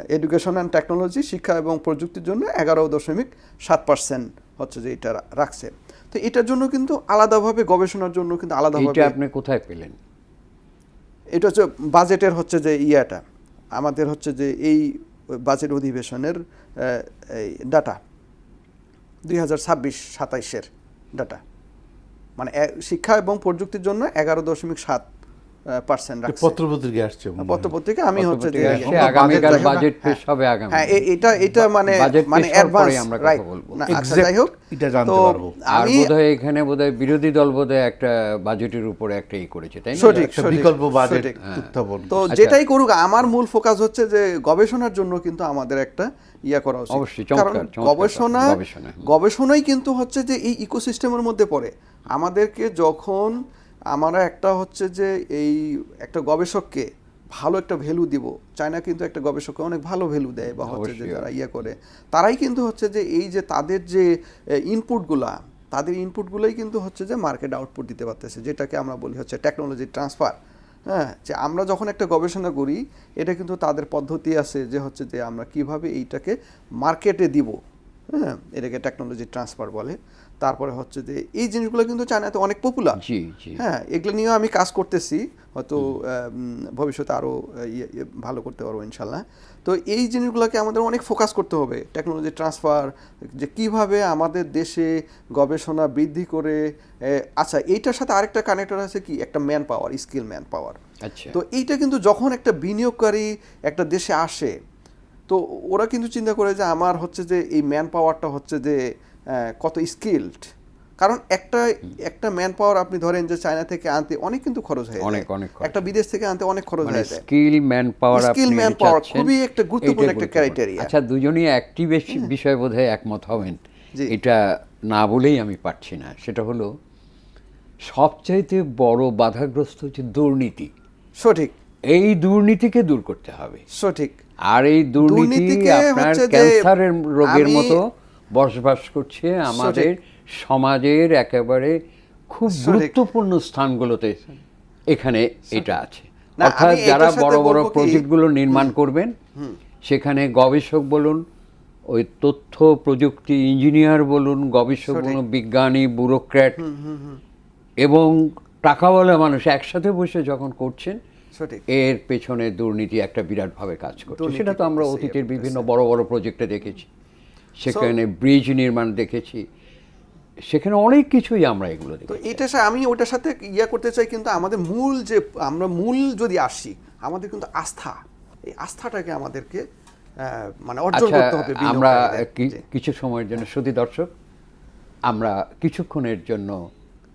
[SPEAKER 2] এডুকেশন অ্যান্ড টেকনোলজি, শিক্ষা এবং প্রযুক্তির জন্য 11.7% হচ্ছে যে এটা রাখছে। তো এটার জন্য কিন্তু আলাদাভাবে গবেষণার জন্য কিন্তু
[SPEAKER 1] এটা
[SPEAKER 2] আলাদাভাবে,
[SPEAKER 1] আপনি কোথায় পেলেন?
[SPEAKER 2] এটা হচ্ছে বাজেটের হচ্ছে যে ইয়াটা আমাদের হচ্ছে যে এই বাজেট অধিবেশনের এই ডাটা 2026-27-এর ডাটা, মানে শিক্ষা এবং প্রযুক্তির জন্য 11.7% রাখছে
[SPEAKER 3] পত্রপত্রিকা আসছে মনে হয়।
[SPEAKER 2] পত্রপত্রিকা। আমি হচ্ছে যে
[SPEAKER 1] পত্রপত্রিকা আসছে, আগামীকাল বাজেট পেশ হবে আগামী।
[SPEAKER 2] হ্যাঁ, এটা মানে
[SPEAKER 1] বাজেট
[SPEAKER 2] মানে
[SPEAKER 1] পেশ হওয়ার পরেই
[SPEAKER 2] অ্যাডভান্স,
[SPEAKER 1] আমরা কথা
[SPEAKER 2] রাইট?
[SPEAKER 1] বলবো।
[SPEAKER 2] না, আচ্ছা,
[SPEAKER 3] Exact
[SPEAKER 2] যাই হোক,
[SPEAKER 3] এটা জানতে
[SPEAKER 2] তো
[SPEAKER 3] পারবো।
[SPEAKER 1] আর
[SPEAKER 2] আমি
[SPEAKER 1] বোধহয় এখানে বোধহয় বিরোধী দল বোধহয় একটা বাজেটের উপরে একটা করেছে, তাই না?
[SPEAKER 2] সঠিক,
[SPEAKER 3] একটা বিকল্প বাজেট
[SPEAKER 2] সঠিক।
[SPEAKER 3] উত্থাপন।
[SPEAKER 2] তো
[SPEAKER 1] আচ্ছা।
[SPEAKER 2] যেটাই করুক, আমার মূল ফোকাস হচ্ছে যে গবেষণার জন্য কিন্তু আমাদের একটা ইয়া করা উচিত।
[SPEAKER 1] অবশ্যই, চমৎকার,
[SPEAKER 2] কারণ
[SPEAKER 1] চমৎকার
[SPEAKER 2] গবেষণা
[SPEAKER 1] কথা, গবেষণা।
[SPEAKER 2] গবেষণাই কিন্তু হচ্ছে যে এই ইকোসিস্টেমের মধ্যে পড়ে। আমাদেরকে যখন আমরা একটা হচ্ছে যে এই একটা গবেষককে ভালো একটা ভ্যালু দিব, চায়না কিন্তু একটা গবেষককে অনেক ভালো ভ্যালু দেয়, বা হচ্ছে যে
[SPEAKER 1] অবশ্যই।
[SPEAKER 2] যারা ইয়ে করে তারাই কিন্তু হচ্ছে যে এই যে তাদের যে ইনপুটগুলা, তাদের ইনপুটগুলোই কিন্তু হচ্ছে যে মার্কেট আউটপুট দিতে পারতেছে, যেটাকে আমরা বলি হচ্ছে টেকনোলজি ট্রান্সফার। হ্যাঁ, যে আমরা যখন একটা গবেষণা করি, এটা কিন্তু তাদের পদ্ধতি আছে যে হচ্ছে যে আমরা কিভাবে এইটাকে মার্কেটে দিব। হ্যাঁ, এটাকে টেকনোলজি ট্রান্সফার বলে। তারপরে হচ্ছে যে এই জিনিসগুলো কিন্তু চায়নাতে অনেক পপুলার।
[SPEAKER 1] জি, জি।
[SPEAKER 2] হ্যাঁ, এগুলো নিয়েও আমি কাজ করতেছি, হয়তো ভবিষ্যতে আরও ভালো করতে পারবো ইনশাল্লাহ। তো এই জিনিসগুলোকে আমাদের অনেক ফোকাস করতে হবে, টেকনোলজি ট্রান্সফার, যে কিভাবে আমাদের দেশে গবেষণা বৃদ্ধি করে। আচ্ছা, এইটার সাথে আরেকটা কানেক্টর আছে কি, একটা man power, skill man power.
[SPEAKER 1] আচ্ছা।
[SPEAKER 2] তো এইটা কিন্তু যখন একটা বিনিয়োগকারী একটা দেশে আসে, তো ওরা কিন্তু চিন্তা করে যে আমার হচ্ছে যে এই ম্যান পাওয়ারটা হচ্ছে যে কত স্কিলড। কারণ একটা ম্যান পাওয়ার আপনি ধরেন যে চায়না থেকে আনতে অনেক কিন্তু খরচ হয়ে যায়,
[SPEAKER 1] অনেক খরচ।
[SPEAKER 2] একটা বিদেশ থেকে আনতে অনেক খরচ
[SPEAKER 1] মানে
[SPEAKER 2] হয়ে যায়।
[SPEAKER 1] Skill man power,
[SPEAKER 2] Skill manpower খুবই একটা গুরুত্বপূর্ণ একটা criteria।
[SPEAKER 1] আচ্ছা, দুজনই একটি বিষয় বোধহয় একমত হবেন,
[SPEAKER 2] জি।
[SPEAKER 1] এটা না বলেই আমি পারছি না। সেটা হলো সবচাইতে বড় বাধাগ্রস্ত হচ্ছে দুর্নীতি।
[SPEAKER 2] সঠিক,
[SPEAKER 1] এই দুর্নীতিকে দূর করতে হবে।
[SPEAKER 2] সঠিক।
[SPEAKER 1] আর এই দুর্নীতি
[SPEAKER 2] দুর্নীতিকে
[SPEAKER 1] আপনার
[SPEAKER 2] হচ্ছে যে
[SPEAKER 1] ক্যান্সারের রোগের
[SPEAKER 2] আমি-
[SPEAKER 1] মতো বসবাস করছে আমাদের সমাজের একেবারে খুব
[SPEAKER 2] সঠিক।
[SPEAKER 1] গুরুত্বপূর্ণ স্থানগুলোতে। এখানে এটা আছে।
[SPEAKER 2] না,
[SPEAKER 1] অর্থাৎ
[SPEAKER 2] আমি
[SPEAKER 1] যারা
[SPEAKER 2] এটার সাথে
[SPEAKER 1] বড় বড়
[SPEAKER 2] বলবো কি-
[SPEAKER 1] প্রজেক্টগুলো নির্মাণ করবেন, সেখানে গবেষক বলুন, ওই তথ্য প্রযুক্তি ইঞ্জিনিয়ার বলুন, গবেষক বলুন, বিজ্ঞানী, ব্যুরোক্র্যাট এবং টাকাওয়ালা মানুষ একসাথে বসে যখন করছেন,
[SPEAKER 2] সঠিক।
[SPEAKER 1] এর পেছনে দুর্নীতি একটা বিরাটভাবে কাজ করছে।
[SPEAKER 2] দুর্নীতি
[SPEAKER 1] সেটা তো আমরা
[SPEAKER 2] করতেছে,
[SPEAKER 1] অতীতের
[SPEAKER 2] ইয়ে
[SPEAKER 1] বিভিন্ন
[SPEAKER 2] করতেছে।
[SPEAKER 1] বড় বড় প্রজেক্টে দেখেছি, সেখানে ব্রিজ নির্মাণ দেখেছি, সেখানে অনেক কিছুই আমরা এগুলো
[SPEAKER 2] তো
[SPEAKER 1] দেখেছি।
[SPEAKER 2] এটা আমি ওটার সাথে ইয়া করতে চাই, কিন্তু আমাদের মূল যে আমরা মূল যদি আসি, আমাদের কিন্তু আস্থা, এই আস্থাটাকে আমাদেরকে মানে অর্জন
[SPEAKER 1] আচ্ছা,
[SPEAKER 2] করতে হবে
[SPEAKER 1] আমরা
[SPEAKER 2] বিনিয়োগকারীদের। জি।
[SPEAKER 1] কিছু সময়ের জন্য, শ্রোতা দর্শক, আমরা কিছুক্ষণের জন্য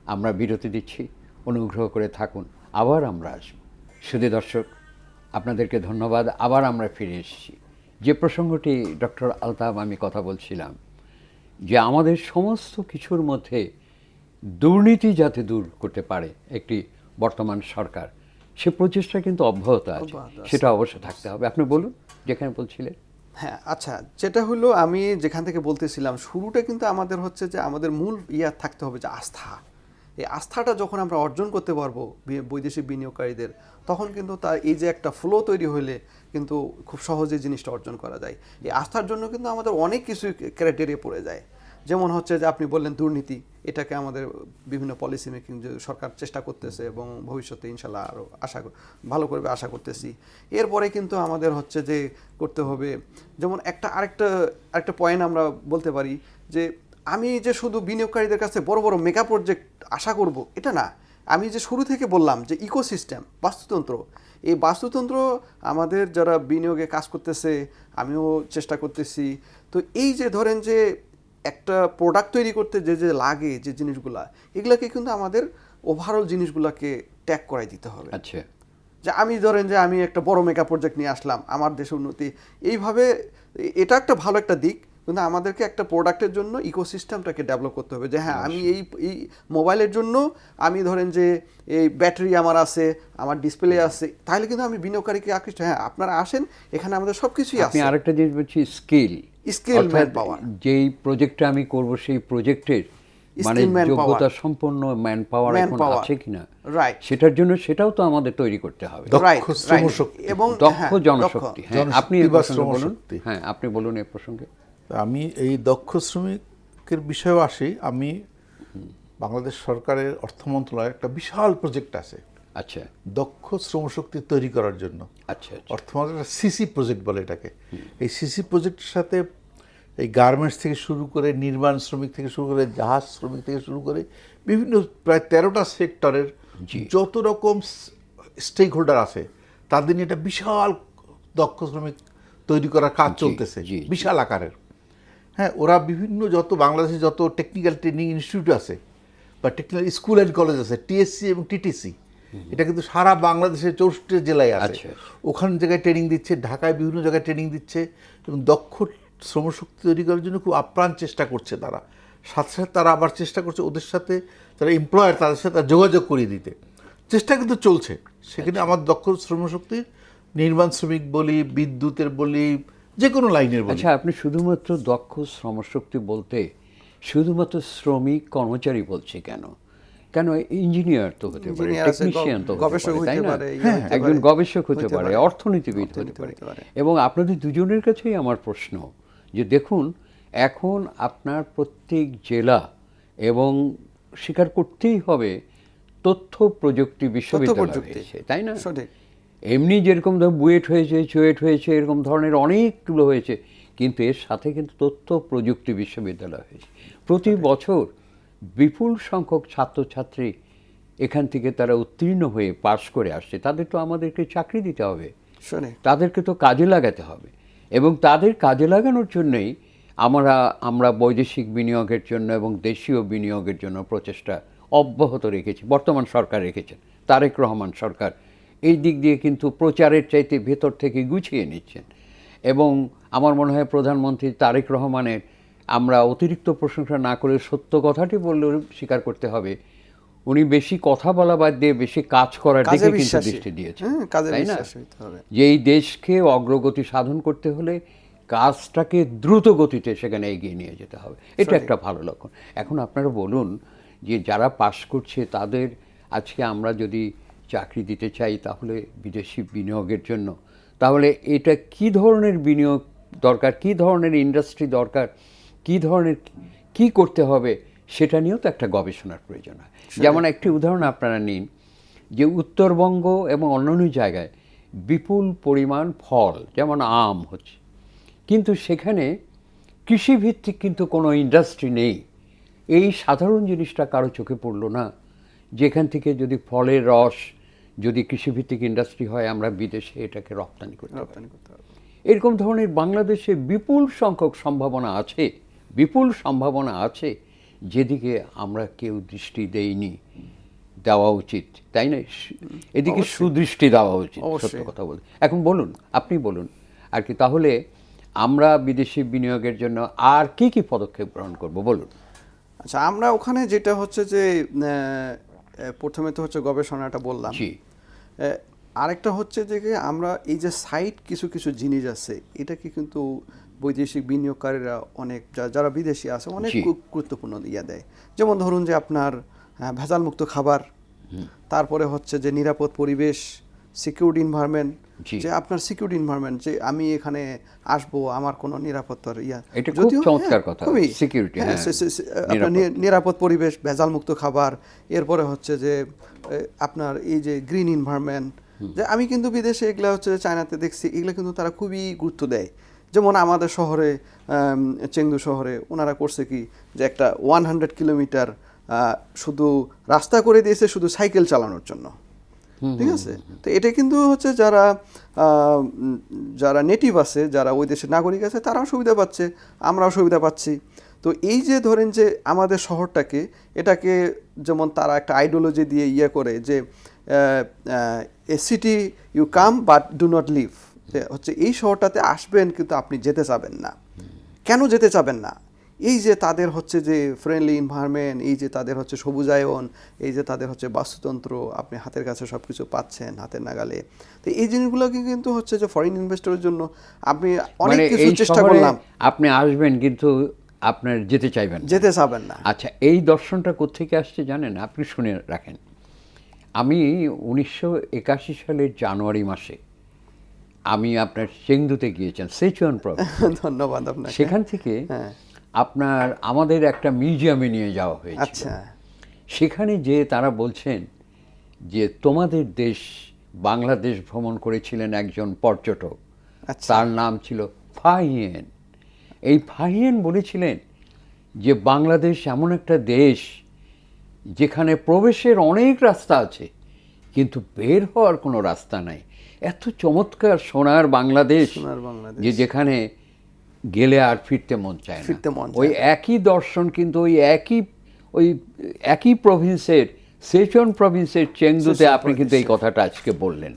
[SPEAKER 1] আমরা বিরতি দিচ্ছি, অনুগ্রহ করে থাকুন, আবার আমরা আসব। শ্রোতা দর্শক, আপনাদেরকে ধন্যবাদ। আবার আমরা ফিরে এসেছি যে প্রসঙ্গটি ডক্টর আলতাফ আমি কথা বলছিলাম, যে আমাদের সমস্ত কিছুর মধ্যে দুর্নীতি যাতে দূর করতে পারে একটি বর্তমান সরকার, সে প্রচেষ্টা কিন্তু অব্যাহত আছে, সেটা অবশ্য থাকতে হবে। আপনি বলুন, যেখানে বলছিলেন।
[SPEAKER 2] হ্যাঁ, আচ্ছা, যেটা হলো আমি যেখান থেকে বলতেছিলাম, শুরুটা কিন্তু আমাদের হচ্ছে যে আমাদের মূল ইয়া থাকতে হবে যে আস্থা। এই আস্থাটা যখন আমরা অর্জন করতে পারবো বৈদেশিক বিনিয়োগকারীদের, তখন কিন্তু তার এই যে একটা ফ্লো তৈরি হলে কিন্তু খুব সহজে জিনিসটা অর্জন করা যায়। এই আস্থার জন্য কিন্তু আমাদের অনেক কিছু ক্রাইটেরিয়া পড়ে যায়। যেমন হচ্ছে যে আপনি বললেন দুর্নীতি, এটাকে আমাদের বিভিন্ন পলিসি মেকিং যে সরকার চেষ্টা করতেছে, এবং ভবিষ্যতে ইনশাল্লাহ আরও ভালো করবে আশা করতেছি। এরপরে কিন্তু আমাদের হচ্ছে যে করতে হবে, যেমন আরেকটা পয়েন্ট আমরা বলতে পারি যে আমি যে শুধু বিনিয়োগকারীদের কাছে বড় বড় মেগা প্রজেক্ট আশা করব, এটা না। আমি যে শুরু থেকে বললাম যে ইকোসিস্টেম, বাস্তুতন্ত্র, এই বাস্তুতন্ত্র আমাদের যারা বিনিয়োগে কাজ করতেছে, আমিও চেষ্টা করতেছি। তো এই যে ধরেন যে একটা প্রোডাক্ট তৈরি করতে যে লাগে যে জিনিসগুলা, এগুলাকে কিন্তু আমাদের ওভারঅল জিনিসগুলোকে ট্যাগ করাই দিতে হবে।
[SPEAKER 1] আচ্ছা,
[SPEAKER 2] যে আমি ধরেন যে আমি একটা বড় মেগা প্রজেক্ট নিয়ে আসলাম, আমার দেশের উন্নতি এইভাবে, এটা একটা ভালো একটা দিক, কিন্তু আমাদেরকে একটা প্রোডাক্টের জন্য ইকোসিস্টেমটাকে ডেভেলপ করতে হবে। যে হ্যাঁ, আমি এই মোবাইলের জন্য আমি ধরেন যে এই ব্যাটারি আমার আছে, আমার ডিসপ্লে আছে, তাহলে কিন্তু আমি বিনিয়োগকারীকে আকৃষ্ট, হ্যাঁ আপনারা আসেন, এখানে আমাদের সব কিছুই
[SPEAKER 1] আপনি
[SPEAKER 2] আছে।
[SPEAKER 1] আরেকটা জিনিস বলছি, স্কিল।
[SPEAKER 2] Skill man power.
[SPEAKER 1] যেই প্রজেক্টটা আমি করব, সেই প্রজেক্টের মানে
[SPEAKER 2] স্কিল ম্যান পাওয়ার,
[SPEAKER 1] যোগ্যতা সম্পন্ন ম্যান পাওয়ার এখন
[SPEAKER 2] Manpower.
[SPEAKER 1] আছে কিনা,
[SPEAKER 2] রাইট
[SPEAKER 1] সেটার জন্য সেটাও তো আমাদের তৈরি করতে হবে।
[SPEAKER 2] রাইট
[SPEAKER 3] শ্রমশক্তি।
[SPEAKER 2] এবং
[SPEAKER 1] দক্ষ
[SPEAKER 2] হ্যাঁ,
[SPEAKER 1] জনশক্তি। হ্যাঁ, আপনি
[SPEAKER 3] জনশক্তি
[SPEAKER 1] এই
[SPEAKER 3] বা
[SPEAKER 1] প্রসঙ্গে বলুন।
[SPEAKER 3] শ্রমশক্তি।
[SPEAKER 1] হ্যাঁ, আপনি বলুন এই প্রসঙ্গে।
[SPEAKER 3] আমি এই দক্ষ শ্রমিকের বিষয়েও আসি। আমি বাংলাদেশ সরকারের অর্থ মন্ত্রণালয়ের একটা বিশাল প্রজেক্ট আছে
[SPEAKER 1] আচ্ছা
[SPEAKER 3] দক্ষ শ্রমশক্তি তৈরি করার জন্য।
[SPEAKER 1] আচ্ছা আচ্ছা।
[SPEAKER 3] অর্থ মন্ত্রণালয়ের সিসি প্রজেক্ট বলে এটাকে। এই সিসি প্রজেক্টের সাথে এই গার্মেন্টস থেকে শুরু করে, নির্মাণ শ্রমিক থেকে শুরু করে, জাহাজ শ্রমিক থেকে শুরু করে বিভিন্ন প্রায় 13টা সেক্টরের যত রকম স্টেক হোল্ডার আছে তাদের নিয়ে একটা বিশাল দক্ষ শ্রমিক তৈরি করার কাজ চলতেছে,
[SPEAKER 1] জি।
[SPEAKER 3] বিশাল আকারের। হ্যাঁ, ওরা বিভিন্ন যত বাংলাদেশে যত টেকনিক্যাল ট্রেনিং ইনস্টিটিউট আছে বা টেকনিক্যাল স্কুল অ্যান্ড কলেজ আছে, টিএসসি এবং টিটিসি, এটা কিন্তু সারা বাংলাদেশের 64 জেলায় আছে।
[SPEAKER 1] আচ্ছা।
[SPEAKER 3] ওখান জায়গায় ট্রেনিং দিচ্ছে, ঢাকায় বিভিন্ন জায়গায় ট্রেনিং দিচ্ছে এবং দক্ষ শ্রমশক্তি তৈরি করার জন্য খুব আপ্রাণ চেষ্টা করছে তারা। সাথে সাথে তারা আবার চেষ্টা করছে ওদের সাথে যারা এমপ্লয়ার তাদের সাথে যোগাযোগ করিয়ে দিতে। চেষ্টা কিন্তু চলছে। সেখানে আমার দক্ষ শ্রমশক্তির নির্মাণ শ্রমিক বলি, বিদ্যুতের বলি, যে কোনো লাইনের বলি।
[SPEAKER 1] আচ্ছা, আপনি শুধুমাত্র দক্ষ শ্রমশক্তি বলতে শুধুমাত্র শ্রমিক কর্মচারী বলছে কেন? কেন ইঞ্জিনিয়ার তো হতে পারে,
[SPEAKER 2] Engineer আছে,
[SPEAKER 1] টেকনিশিয়ান তো হতে
[SPEAKER 2] গবেষক
[SPEAKER 1] পারে, তাই
[SPEAKER 2] হতে
[SPEAKER 1] না?
[SPEAKER 2] পারে, ইয়ে
[SPEAKER 1] হ্যাঁ,
[SPEAKER 2] হতে
[SPEAKER 1] একজন
[SPEAKER 2] পারে,
[SPEAKER 1] গবেষক হতে
[SPEAKER 2] হতে
[SPEAKER 1] পারে,
[SPEAKER 2] পারে,
[SPEAKER 1] অর্থনীতিবিদ হতে
[SPEAKER 2] অর্থনীতি
[SPEAKER 1] পারে।
[SPEAKER 2] হতে পারে।
[SPEAKER 1] এবং আপনাদের দুজনের কাছেই আমার প্রশ্ন যে দেখুন, এখন আপনার প্রত্যেক জেলা এবং স্বীকার করতেই হবে তথ্য প্রযুক্তি বিশ্ববিদ্যালয়
[SPEAKER 2] প্রযুক্তি।
[SPEAKER 1] হয়েছে, তাই না?
[SPEAKER 2] সঠিক।
[SPEAKER 1] এমনি যেরকম ধর বুয়েট হয়েছে, চুয়েট হয়েছে, এরকম ধরনের অনেকগুলো হয়েছে, কিন্তু এর সাথে কিন্তু তথ্য প্রযুক্তি বিশ্ববিদ্যালয় হয়েছে। প্রতি বছর বিপুল সংখ্যক ছাত্রছাত্রী এখান থেকে তারা উত্তীর্ণ হয়ে পাশ করে আসছে। তাদের তো আমাদেরকে চাকরি দিতে হবে,
[SPEAKER 2] সঠিক।
[SPEAKER 1] তাদেরকে তো কাজে লাগাতে হবে, এবং তাদের কাজে লাগানোর জন্যই আমরা বৈদেশিক বিনিয়োগের জন্য এবং দেশীয় বিনিয়োগের জন্য প্রচেষ্টা অব্যাহত রেখেছি। বর্তমান সরকার রেখেছেন, তারেক রহমান সরকার এই দিক দিয়ে কিন্তু প্রচারের চাইতে ভেতর থেকে গুছিয়ে নিচ্ছেন। এবং আমার মনে হয় প্রধানমন্ত্রী তারেক রহমানের আমরা অতিরিক্ত প্রশংসা না করে সত্য কথাটি বললেও স্বীকার করতে হবে, উনি বেশি কথা বলা বাদ দিয়ে বেশি কাজ করার
[SPEAKER 2] কাজে
[SPEAKER 1] দিকে কিন্তু
[SPEAKER 2] বিশ্বাসী।
[SPEAKER 1] দৃষ্টি দিয়েছেন,
[SPEAKER 2] হ্যাঁ, কাজে
[SPEAKER 1] তাই না?
[SPEAKER 2] বিশ্বাসী হতে হবে।
[SPEAKER 1] যে এই দেশকে অগ্রগতি সাধন করতে হলে কাজটাকে দ্রুত গতিতে সেখানে এগিয়ে নিয়ে যেতে হবে। এটা একটা ভালো লক্ষণ। এখন আপনারা বলুন যে যারা পাশ করছে তাদের আজকে আমরা যদি চাকরি দিতে চাই তাহলে বিদেশি বিনিয়োগের জন্য, তাহলে এটা কি ধরনের বিনিয়োগ দরকার, কি ধরনের ইন্ডাস্ট্রি দরকার, কি ধরনের কি করতে হবে, সেটা নিয়েও তো একটা গবেষণার প্রয়োজন হয়। যেমন একটি উদাহরণ আপনারা নিন, যে উত্তরবঙ্গ এবং অন্যান্য জায়গায় বিপুল পরিমাণ ফল যেমন আম হচ্ছে, কিন্তু সেখানে কৃষিভিত্তিক কিন্তু কোনো ইন্ডাস্ট্রি নেই। এই সাধারণ জিনিসটা কারো চোখে পড়লো না, যেখান থেকে যদি ফলের রস যদি কৃষিভিত্তিক ইন্ডাস্ট্রি হয় আমরা বিদেশে এটাকে রপ্তানি করতে পারি।
[SPEAKER 2] রপ্তানি করতে হবে।
[SPEAKER 1] এরকম ধরনের বাংলাদেশে বিপুল সংখ্যক সম্ভাবনা আছে, বিপুল সম্ভাবনা আছে, যেদিকে আমরা কেউ দৃষ্টি দেইনি, দেওয়া উচিত, তাই না? এদিকে সুদৃষ্টি দেওয়া উচিত, সত্য
[SPEAKER 2] অবশ্যই।
[SPEAKER 1] কথা বলতে। এখন বলুন, আপনি বলুন আর কি, তাহলে আমরা বিদেশি বিনিয়োগের জন্য আর কি কি পদক্ষেপ গ্রহণ করব বলুন।
[SPEAKER 2] আচ্ছা, আমরা ওখানে যেটা হচ্ছে যে প্রথমে তো হচ্ছে গবেষণাটা বললাম।
[SPEAKER 1] জি।
[SPEAKER 2] আরেকটা হচ্ছে যে কি, আমরা এই যে সাইট কিছু কিছু জিনিস আছে, এটাকে কিন্তু বৈদেশিক বিনিয়োগকারীরা অনেক যারা বিদেশি আছে অনেক
[SPEAKER 1] জি।
[SPEAKER 2] গুরুত্বপূর্ণ ইয়ে দেয়। যেমন ধরুন যে আপনার ভেজালমুক্ত খাবার, তারপরে হচ্ছে যে নিরাপদ পরিবেশ, সিকিউরড এনভায়রনমেন্ট,
[SPEAKER 1] জি।
[SPEAKER 2] যে আপনার সিকিউরড এনভায়রনমেন্ট, যে আমি এখানে আসবো আমার কোনো নিরাপত্তার
[SPEAKER 1] এটা খুব চমৎকার কথা,
[SPEAKER 2] খুবই
[SPEAKER 1] সিকিউরিটি। হ্যাঁ,
[SPEAKER 2] আপনার নিরাপদ পরিবেশ, ভেজালমুক্ত খাবার, এরপরে হচ্ছে যে আপনার এই যে গ্রিন এনভায়রনমেন্ট, যে আমি কিন্তু বিদেশে এগুলা হচ্ছে চায়নাতে দেখছি, এগুলো কিন্তু তারা খুবই গুরুত্ব দেয়। যেমন আমাদের শহরে চেংদু শহরে ওনারা করছে কি, যে একটা 100 কিলোমিটার শুধু রাস্তা করে দিয়েছে শুধু সাইকেল চালানোর জন্য। ঠিক আছে? তো এটা কিন্তু হচ্ছে যারা নেটিভ আছে, যারা ওই দেশের নাগরিক আছে, তারাও সুবিধা পাচ্ছে, আমরাও সুবিধা পাচ্ছি। তো এই যে ধরেন যে আমাদের শহরটাকে, এটাকে যেমন তারা একটা আইডিওলজি দিয়ে ইয়ে করে যে a city you come but do not live, হচ্ছে এই শহরটাতে আসবেন কিন্তু আপনি যেতে চাবেন না। কেন যেতে চাবেন না? এই যে তাদের হচ্ছে যে ফ্রেন্ডলি এনভায়রনমেন্ট, এই যে তাদের হচ্ছে সবুজায়ন, এই যে তাদের হচ্ছে বাস্তুতন্ত্র, আপনি হাতের কাছে সব কিছু পাচ্ছেন হাতের নাগালে। তো এই জিনিসগুলোকে কিন্তু হচ্ছে যে ফরেন ইনভেস্টরের জন্য আমি অনেক কিছু চেষ্টা করলাম।
[SPEAKER 1] আপনি আসবেন কিন্তু আপনার যেতে চাইবেন না।
[SPEAKER 2] যেতে চাবেন না।
[SPEAKER 1] আচ্ছা, এই দর্শনটা কোত্থেকে আসছে জানেন? আপনি শুনে রাখেন। আমি 1981 সালের জানুয়ারি মাসে আমি আপনার চেংদুতে গিয়েছেন, সিচুয়ান প্রভিন্স।
[SPEAKER 2] ধন্যবাদ আপনাকে।
[SPEAKER 1] সেখান থেকে
[SPEAKER 2] হ্যাঁ।
[SPEAKER 1] আপনার আমাদের একটা মিউজিয়ামে নিয়ে যাওয়া হয়েছিল।
[SPEAKER 2] আচ্ছা।
[SPEAKER 1] সেখানে যে তারা বলছেন যে তোমাদের দেশ বাংলাদেশ ভ্রমণ করেছিলেন একজন পর্যটক,
[SPEAKER 2] আচ্ছা।
[SPEAKER 1] তার নাম ছিল ফাহিয়েন। এই ফাহিয়েন বলেছিলেন যে বাংলাদেশ এমন একটা দেশ যেখানে প্রবেশের অনেক রাস্তা আছে কিন্তু বের হওয়ার কোনো রাস্তা নাই। এত চমৎকার সোনার বাংলাদেশ,
[SPEAKER 2] সোনার বাংলাদেশ।
[SPEAKER 1] যে যেখানে গেলে আর ফিরতে মন চায় না।
[SPEAKER 2] ফিরতে মন চায়
[SPEAKER 1] ওই
[SPEAKER 2] না।
[SPEAKER 1] একই দর্শন কিন্তু ওই একই প্রভিন্সের, সেচুয়ান প্রভিন্সের চেংদুতে আপনি কিন্তু এই কথাটা আজকে বললেন।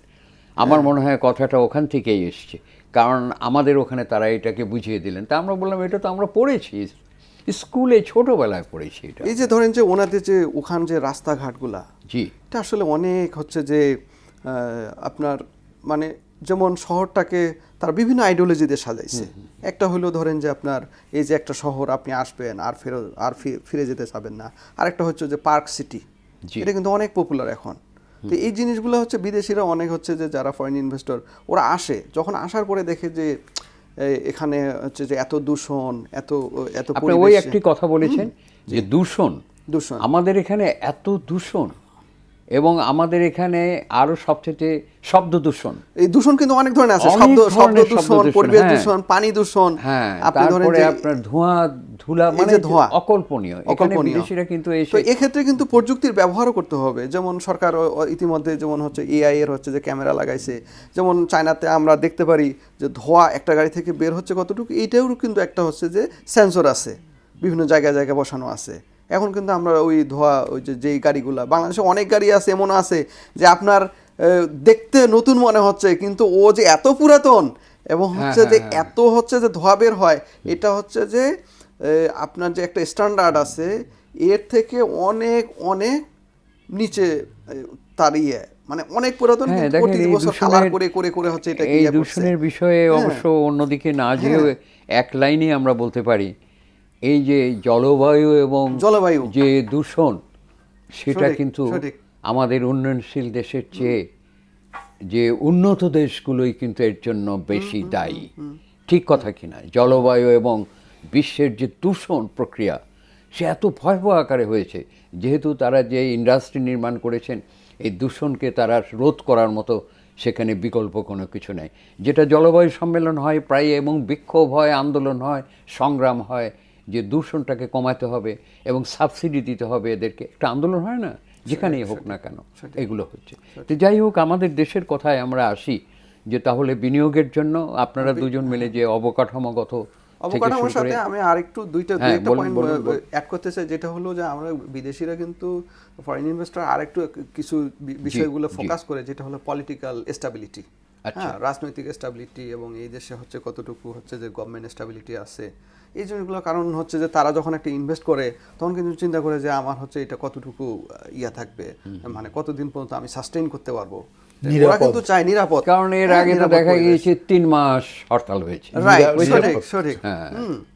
[SPEAKER 1] আমার মনে হয় কথাটা ওখান থেকেই এসছে, কারণ আমাদের ওখানে তারা এটাকে বুঝিয়ে দিলেন। তা আমরা বললাম এটা তো আমরা পড়েছি স্কুলে, ছোটবেলায় পড়েছি এটা।
[SPEAKER 2] এই যে ধরেন যে ওনাদের যে ওখান যে রাস্তাঘাটগুলা,
[SPEAKER 1] জি,
[SPEAKER 2] এটা আসলে অনেক হচ্ছে যে আপনার মানে যেমন শহরটাকে তারা বিভিন্ন আইডিওলজিতে সাজাইছে। একটা হলো ধরেন যে আপনার এই যে একটা শহর আপনি আসবেন আর ফিরে যেতে চাবেন না। আরেকটা হচ্ছে যে পার্ক সিটি,
[SPEAKER 1] জি।
[SPEAKER 2] এটা কিন্তু অনেক পপুলার এখন। তো এই জিনিসগুলো হচ্ছে বিদেশিরা অনেক হচ্ছে যে যারা ফরেন ইনভেস্টর ওরা আসে, যখন আসার পরে দেখে যে এখানে হচ্ছে যে এত দূষণ, এত
[SPEAKER 1] আপনি ওই একটি কথা বলেছেন যে দূষণ। আমাদের এখানে এত দূষণ, এবং আমাদের এখানে আরো সবচেয়ে শব্দ দূষণ।
[SPEAKER 2] এই দূষণ কিন্তু অনেক ধরনের আছে,
[SPEAKER 1] অনেক
[SPEAKER 2] শব্দ
[SPEAKER 1] ধরনের
[SPEAKER 2] দূষণ, পরিবেশ দূষণ, পানি দূষণ।
[SPEAKER 1] হ্যাঁ,
[SPEAKER 2] আপনি ধরেন
[SPEAKER 1] তারপরে
[SPEAKER 2] যে
[SPEAKER 1] আপনার ধোঁয়া, ধুলা,
[SPEAKER 2] এই
[SPEAKER 1] মানে
[SPEAKER 2] যে ধোঁয়া,
[SPEAKER 1] অকল্পনীয়। এখানে বিদেশিরা কিন্তু
[SPEAKER 2] তো
[SPEAKER 1] এসে
[SPEAKER 2] এক্ষেত্রে কিন্তু প্রযুক্তির ব্যবহারও করতে হবে। যেমন সরকার ইতিমধ্যে যেমন হচ্ছে এআই এর হচ্ছে যে ক্যামেরা লাগাইছে। যেমন চায়নাতে আমরা দেখতে পারি যে ধোঁয়া একটা গাড়ি থেকে বের হচ্ছে কতটুকু, এইটাও কিন্তু একটা হচ্ছে যে সেন্সর আছে, বিভিন্ন জায়গায় জায়গায় বসানো আছে। এখন কিন্তু আমরা ওই ধোঁয়া, ওই যেই গাড়িগুলা বাংলাদেশে অনেক গাড়ি আছে এমন আছে যে আপনার দেখতে নতুন মনে হচ্ছে কিন্তু ও যে এত পুরাতন, এবং হচ্ছে যে এত হচ্ছে যে ধোঁয়া বের হয়, এটা হচ্ছে যে আপনার যে একটা স্ট্যান্ডার্ড আছে এর থেকে অনেক অনেক নিচে তাড়িয়ে, মানে অনেক পুরাতন, কিন্তু প্রতি বছর কালার করে করে করে হচ্ছে এটা
[SPEAKER 1] এই দূষণের বিষয়ে অবশ্য অন্যদিকে না যেও এক লাইনে আমরা বলতে পারি এই যে জলবায়ু এবং যে দূষণ, সেটা কিন্তু আমাদের উন্নয়নশীল দেশের চেয়ে যে উন্নত দেশগুলোই কিন্তু এর জন্য বেশি দায়ী। ঠিক কথা কিনা? জলবায়ু এবং বিশ্বের যে দূষণ প্রক্রিয়া, সে এত ভয়াবহ আকারে হয়েছে যেহেতু তারা যে ইন্ডাস্ট্রি নির্মাণ করেছেন, এই দূষণকে তারা রোধ করার মতো সেখানে বিকল্প কোনো কিছু নেই। যেটা জলবায়ু সম্মেলন হয় প্রায়, এবং বিক্ষোভ হয়, আন্দোলন হয়, সংগ্রাম হয় যে দূষণটাকে কমাতে হবে এবং সাবসিডি দিতে হবে এদেরকে। একটা আন্দোলন হয় না, যেখানেই হোক না কেন, এগুলো হচ্ছে। তো যাই হোক, আমাদের দেশের কথায় আমরা আসি যে তাহলে বিনিয়োগের জন্য আপনারা দুজন মিলে যে অবকাঠামোগত
[SPEAKER 2] অবকাঠামোর সাথে আমি আরেকটু দুইটা পয়েন্ট অ্যাড করতে চাই, যেটা হলো যে আমরা বিদেশিরা কিন্তু ফরেন ইনভেস্টর আরেকটু কিছু বিষয়গুলো ফোকাস করে, যেটা হলো পলিটিক্যাল স্টেবিলিটি, হ্যাঁ, রাজনৈতিক স্টেবিলিটি, এবং এই দেশে হচ্ছে কতটুকু হচ্ছে যে গভর্নমেন্ট স্টেবিলিটি আছে, এই জিনিসগুলো। কারণ হচ্ছে যে তারা যখন একটা ইনভেস্ট করে তখন কিন্তু চিন্তা করে যে আমার হচ্ছে এটা কতটুকু ইয়া থাকবে, মানে কতদিন পর্যন্ত আমি সাস্টেইন করতে পারবো। ওরা কিন্তু চায় নিরাপদ,
[SPEAKER 1] কারণ এর আগে তো দেখা গিয়েছে 3 মাস হরতাল হয়েছে।
[SPEAKER 2] সঠিক।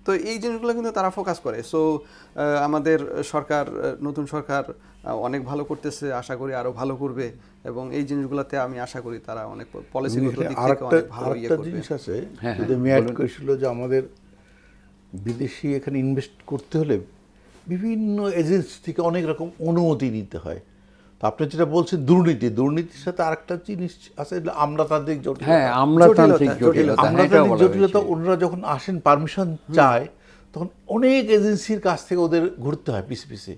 [SPEAKER 2] তো এই জিনিসগুলো কিন্তু তারা ফোকাস করে। সো আমাদের সরকার, নতুন সরকার অনেক ভালো করতেছে, আশা করি আরো ভালো করবে, এবং এই জিনিসগুলোতে আমি আশা করি তারা অনেক পলিসিগত দিক থেকে অনেক ভালো ইয়ে করবে।
[SPEAKER 3] জিনিস আছে যদি আমি অ্যাড করেছিল যে আমাদের বিদেশি এখানে ইনভেস্ট করতে হলে বিভিন্ন এজেন্সি থেকে অনেক রকম অনুমতি নিতে হয়। তো আপনি যেটা বলছেন দুর্নীতির সাথে আরেকটা জিনিস আছে, আমলাতান্ত্রিক জটিলতা। ওনারা যখন আসেন পারমিশন চায় তখন অনেক এজেন্সির কাছ থেকে ওদের ঘুরতে হয় পিছে পিছে।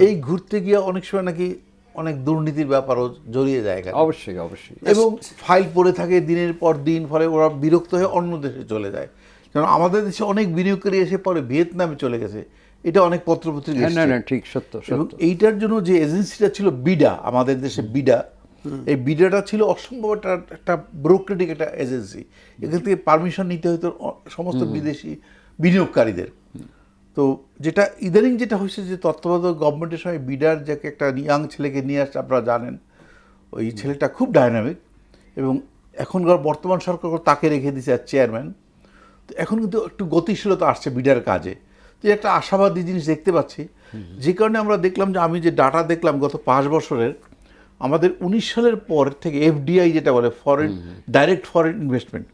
[SPEAKER 3] এই ঘুরতে গিয়ে অনেক সময় নাকি অনেক দুর্নীতির ব্যাপারও জড়িয়ে যায়।
[SPEAKER 1] অবশ্যই।
[SPEAKER 3] এবং ফাইল পড়ে থাকে দিনের পর দিন, ফলে ওরা বিরক্ত হয়ে অন্য দেশে চলে যায়। কারণ আমাদের দেশে অনেক বিনিয়োগকারী এসে পরে ভিয়েতনামে চলে গেছে, এটা অনেক পত্রপত্রিকা।
[SPEAKER 1] ঠিক, সত্য।
[SPEAKER 3] এবং এইটার জন্য যে এজেন্সিটা ছিল বিডা, আমাদের দেশে বিডা, এই বিডাটা ছিল অসম্ভব একটা ব্যুরোক্রেটিক একটা এজেন্সি। এখান থেকে পারমিশন নিতে হতো সমস্ত বিদেশি বিনিয়োগকারীদের। তো যেটা ইদানিং যেটা হয়েছে যে তত্ত্বাবধায়ক গভর্নমেন্টের সময় বিডার যে একটা ইয়াং ছেলেকে নিয়ে আসছে, আপনারা জানেন, ওই ছেলেটা খুব ডায়নামিক, এবং এখনকার বর্তমান সরকার তাকে রেখে দিয়েছে আর চেয়ারম্যান। তো এখন কিন্তু একটু গতিশীলতা আসছে বিডার কাজে। যে একটা আশাবাদী জিনিস দেখতে পাচ্ছি, যে কারণে আমরা দেখলাম যে আমি যে ডাটা দেখলাম গত 5 বছরের, আমাদের 19 সালের পর থেকে এফডিআই যেটা বলে foreign direct foreign investment,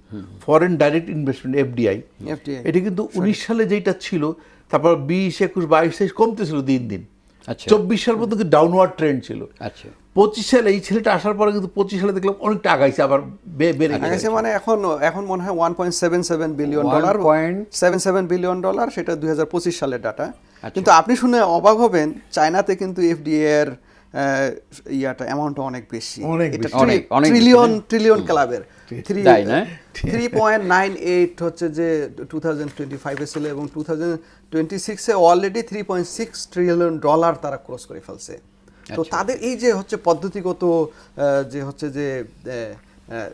[SPEAKER 3] foreign direct investment FDI,
[SPEAKER 2] FDI
[SPEAKER 3] এটা কিন্তু 19 সালে যেটা ছিল, তারপর 20, 21, 22 কমতেছিল দিন দিন।
[SPEAKER 1] আচ্ছা
[SPEAKER 3] 24 সাল পর্যন্ত ডাউনওয়ার্ড ট্রেন্ড ছিল।
[SPEAKER 1] আচ্ছা
[SPEAKER 3] 25 সালে এই ছেলেটা আসার পরে কিন্তু 25 সালে দেখলাম অনেকটা আগাইছে, আবার বেড়ে গেছে।
[SPEAKER 2] আগাইছে মানে এখন মনে হয় $1.77 বিলিয়ন, 77 বিলিয়ন ডলার, সেটা 2025 সালের ডাটা। কিন্তু আপনি শুনে অবাক হবেন, চায়নাতে কিন্তু এফডিএ এর ইয়াটা অ্যামাউন্টটা অনেক বেশি,
[SPEAKER 3] অনেক
[SPEAKER 2] এটা
[SPEAKER 3] বেশি।
[SPEAKER 1] অনেক
[SPEAKER 2] ট্রিলিয়ন ক্লাবের।
[SPEAKER 1] তাই না?
[SPEAKER 2] 3.98 হচ্ছে যে 2025 এ ছিল, এবং 2026 এ অলরেডি $3.6 ট্রিলিয়ন তারা ক্রস করে ফেলছে। তো তাদের এই যে হচ্ছে পদ্ধতিগত যে হচ্ছে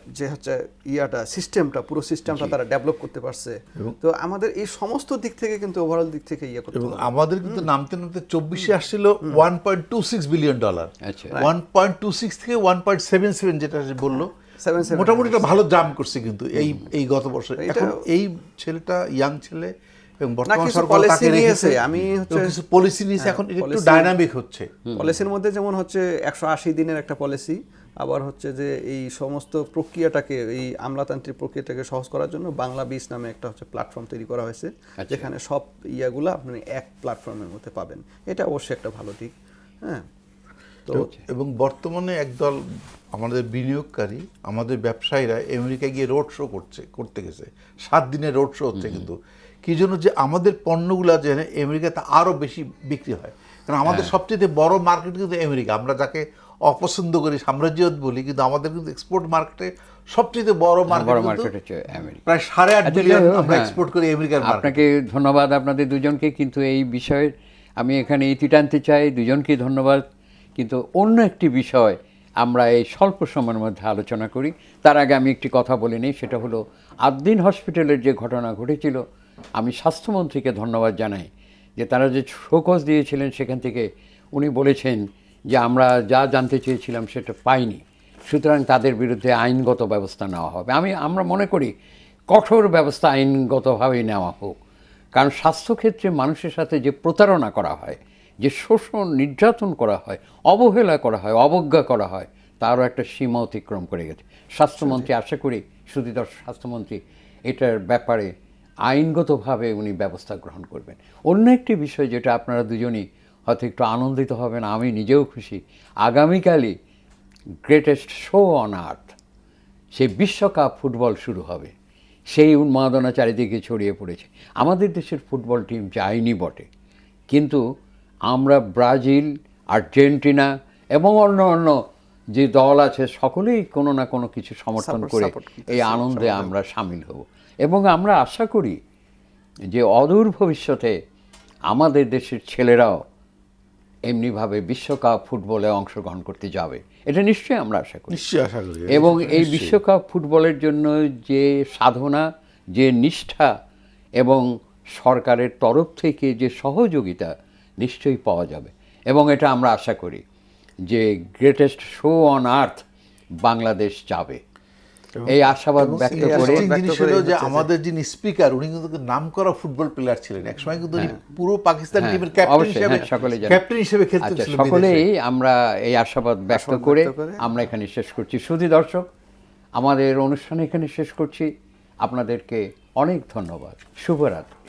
[SPEAKER 2] যে হচ্ছে ইয়াটা সিস্টেমটা, পুরো সিস্টেমটা তারা ডেভেলপ করতে পারছে। তো আমাদের এই সমস্ত দিক থেকে কিন্তু ওভারঅল দিক থেকে ইয়ে করতে
[SPEAKER 3] এবং
[SPEAKER 2] হবে।
[SPEAKER 3] আমাদের কিন্তু নামতে নামতে 24-এ আসছিল $1.26 বিলিয়ন।
[SPEAKER 1] আচ্ছা
[SPEAKER 3] 1.26 থেকে 1.77 যেটা বললো,
[SPEAKER 2] 77
[SPEAKER 3] মোটামুটি একটা ভালো জাম্প করছে কিন্তু এই গত বছর। এখন এই ছেলেটা ইয়াং ছেলে এবং বর্তমান
[SPEAKER 2] কিছু
[SPEAKER 3] সরকার
[SPEAKER 2] policy
[SPEAKER 3] তাকে
[SPEAKER 2] নিয়েছে,
[SPEAKER 3] রেখেছে,
[SPEAKER 2] আমি হচ্ছে-
[SPEAKER 3] এবং কিছু পলিসি নিয়েছে, এখন একটু
[SPEAKER 2] policy-
[SPEAKER 3] ডাইনামিক হচ্ছে।
[SPEAKER 2] পলিসির মধ্যে যেমন হচ্ছে 180 দিনের একটা পলিসি, আবার হচ্ছে যে এই সমস্ত প্রক্রিয়াটাকে, এই আমলাতান্ত্রিক প্রক্রিয়াটাকে সহজ করার জন্য বাংলা বিস নামে একটা হচ্ছে প্ল্যাটফর্ম তৈরি করা হয়েছে, যেখানে সব ইয়াগুলো আপনি এক প্ল্যাটফর্মের মধ্যে পাবেন। এটা অবশ্যই একটা ভালো দিক। হ্যাঁ, তো
[SPEAKER 3] এবং বর্তমানে একদল আমাদের বিনিয়োগকারী, আমাদের ব্যবসায়ীরা আমেরিকায় গিয়ে রোড শো করতে গেছে। 7 দিনের রোড শো হচ্ছে, কিন্তু কি জন্য, যে আমাদের পণ্যগুলো যে আমেরিকাতে আরো বেশি বিক্রি হয়। কারণ আমাদের সবচেয়ে বড় মার্কেট কিন্তু আমেরিকা। আমরা যাকে অপছন্দ করি, সাম্রাজ্যবাদ বলি, কিন্তু আমাদের কিন্তু এক্সপোর্ট মার্কেটে সবচেয়ে বড় মার্কেট
[SPEAKER 1] হচ্ছে আমেরিকা।
[SPEAKER 3] প্রায় 8.5 বিলিয়ন আমরা
[SPEAKER 1] হ্যাঁ,
[SPEAKER 3] এক্সপোর্ট করি আমেরিকার মার্কেটে।
[SPEAKER 1] আপনাকে ধন্যবাদ, আপনাদের দুজনকে। কিন্তু এই বিষয়ে আমি এখানে ইতি টানতে চাই, দুজনকেই ধন্যবাদ। কিন্তু অন্য একটি বিষয় আমরা এই স্বল্প সময়ের মধ্যে আলোচনা করি। তার আগে আমি একটি কথা বলে নিই, সেটা হলো আদ্দিন হসপিটালের যে ঘটনা ঘটেছিল, আমি স্বাস্থ্যমন্ত্রীকে ধন্যবাদ জানাই যে তারা যে শোকজ দিয়েছিলেন, সেখান থেকে উনি বলেছেন যে আমরা যা জানতে চেয়েছিলাম সেটা পাইনি, সুতরাং তাদের বিরুদ্ধে আইনগত ব্যবস্থা নেওয়া হবে। আমরা মনে করি কঠোর ব্যবস্থা আইনগতভাবেই নেওয়া হোক, কারণ স্বাস্থ্যক্ষেত্রে মানুষের সাথে যে প্রতারণা করা হয়, যে শোষণ নির্যাতন করা হয়, অবহেলা করা হয়, অবজ্ঞা করা হয়, তারও একটা সীমা অতিক্রম করে গেছে। স্বাস্থ্যমন্ত্রী, আশা করি সুধীধর স্বাস্থ্যমন্ত্রী এটার ব্যাপারে আইনগতভাবে উনি ব্যবস্থা গ্রহণ করবেন। অন্য একটি বিষয় যেটা আপনারা দুজনই হয়তো একটু আনন্দিত হবেন, আমি নিজেও খুশি, আগামীকালই গ্রেটেস্ট শো অন আর্থ, সেই বিশ্বকাপ ফুটবল শুরু হবে। সেই উন্মাদনা চারিদিকে ছড়িয়ে পড়েছে। আমাদের দেশের ফুটবল টিম যায়নি বটে, কিন্তু আমরা ব্রাজিল, আর্জেন্টিনা এবং অন্য যে দল আছে সকলেই কোনো না কোনো কিছু সমর্থন করে এই আনন্দে আমরা সামিল হব। এবং আমরা আশা করি যে অদূর ভবিষ্যতে আমাদের দেশের ছেলেরাও এমনিভাবে বিশ্বকাপ ফুটবলে অংশগ্রহণ করতে যাবে, এটা নিশ্চয়ই আমরা আশা করি।
[SPEAKER 3] নিশ্চয়ই আশা করি।
[SPEAKER 1] এবং এই বিশ্বকাপ ফুটবলের জন্য যে সাধনা, যে নিষ্ঠা এবং সরকারের তরফ থেকে যে সহযোগিতা নিশ্চয়ই পাওয়া যাবে। এবং এটা আমরা আশা করি যে greatest show on earth Bangladesh যাবে, এই আশাবাদ ব্যক্ত করে।
[SPEAKER 3] জিনিস হলো যে আমাদের যিনি স্পিকার, উনি কিন্তু নামকরা ফুটবল প্লেয়ার ছিলেন। একসময় কিন্তু উনি পুরো পাকিস্তান টিমের ক্যাপ্টেন হিসেবে খেলতেন।
[SPEAKER 1] সকলেই আমরা এই আশাবাদ ব্যক্ত করে আমরা এখানে শেষ করছি। শুধু দর্শক, আমাদের অনুষ্ঠান এখানে শেষ করছি। আপনাদেরকে অনেক ধন্যবাদ। শুভরাত্রি।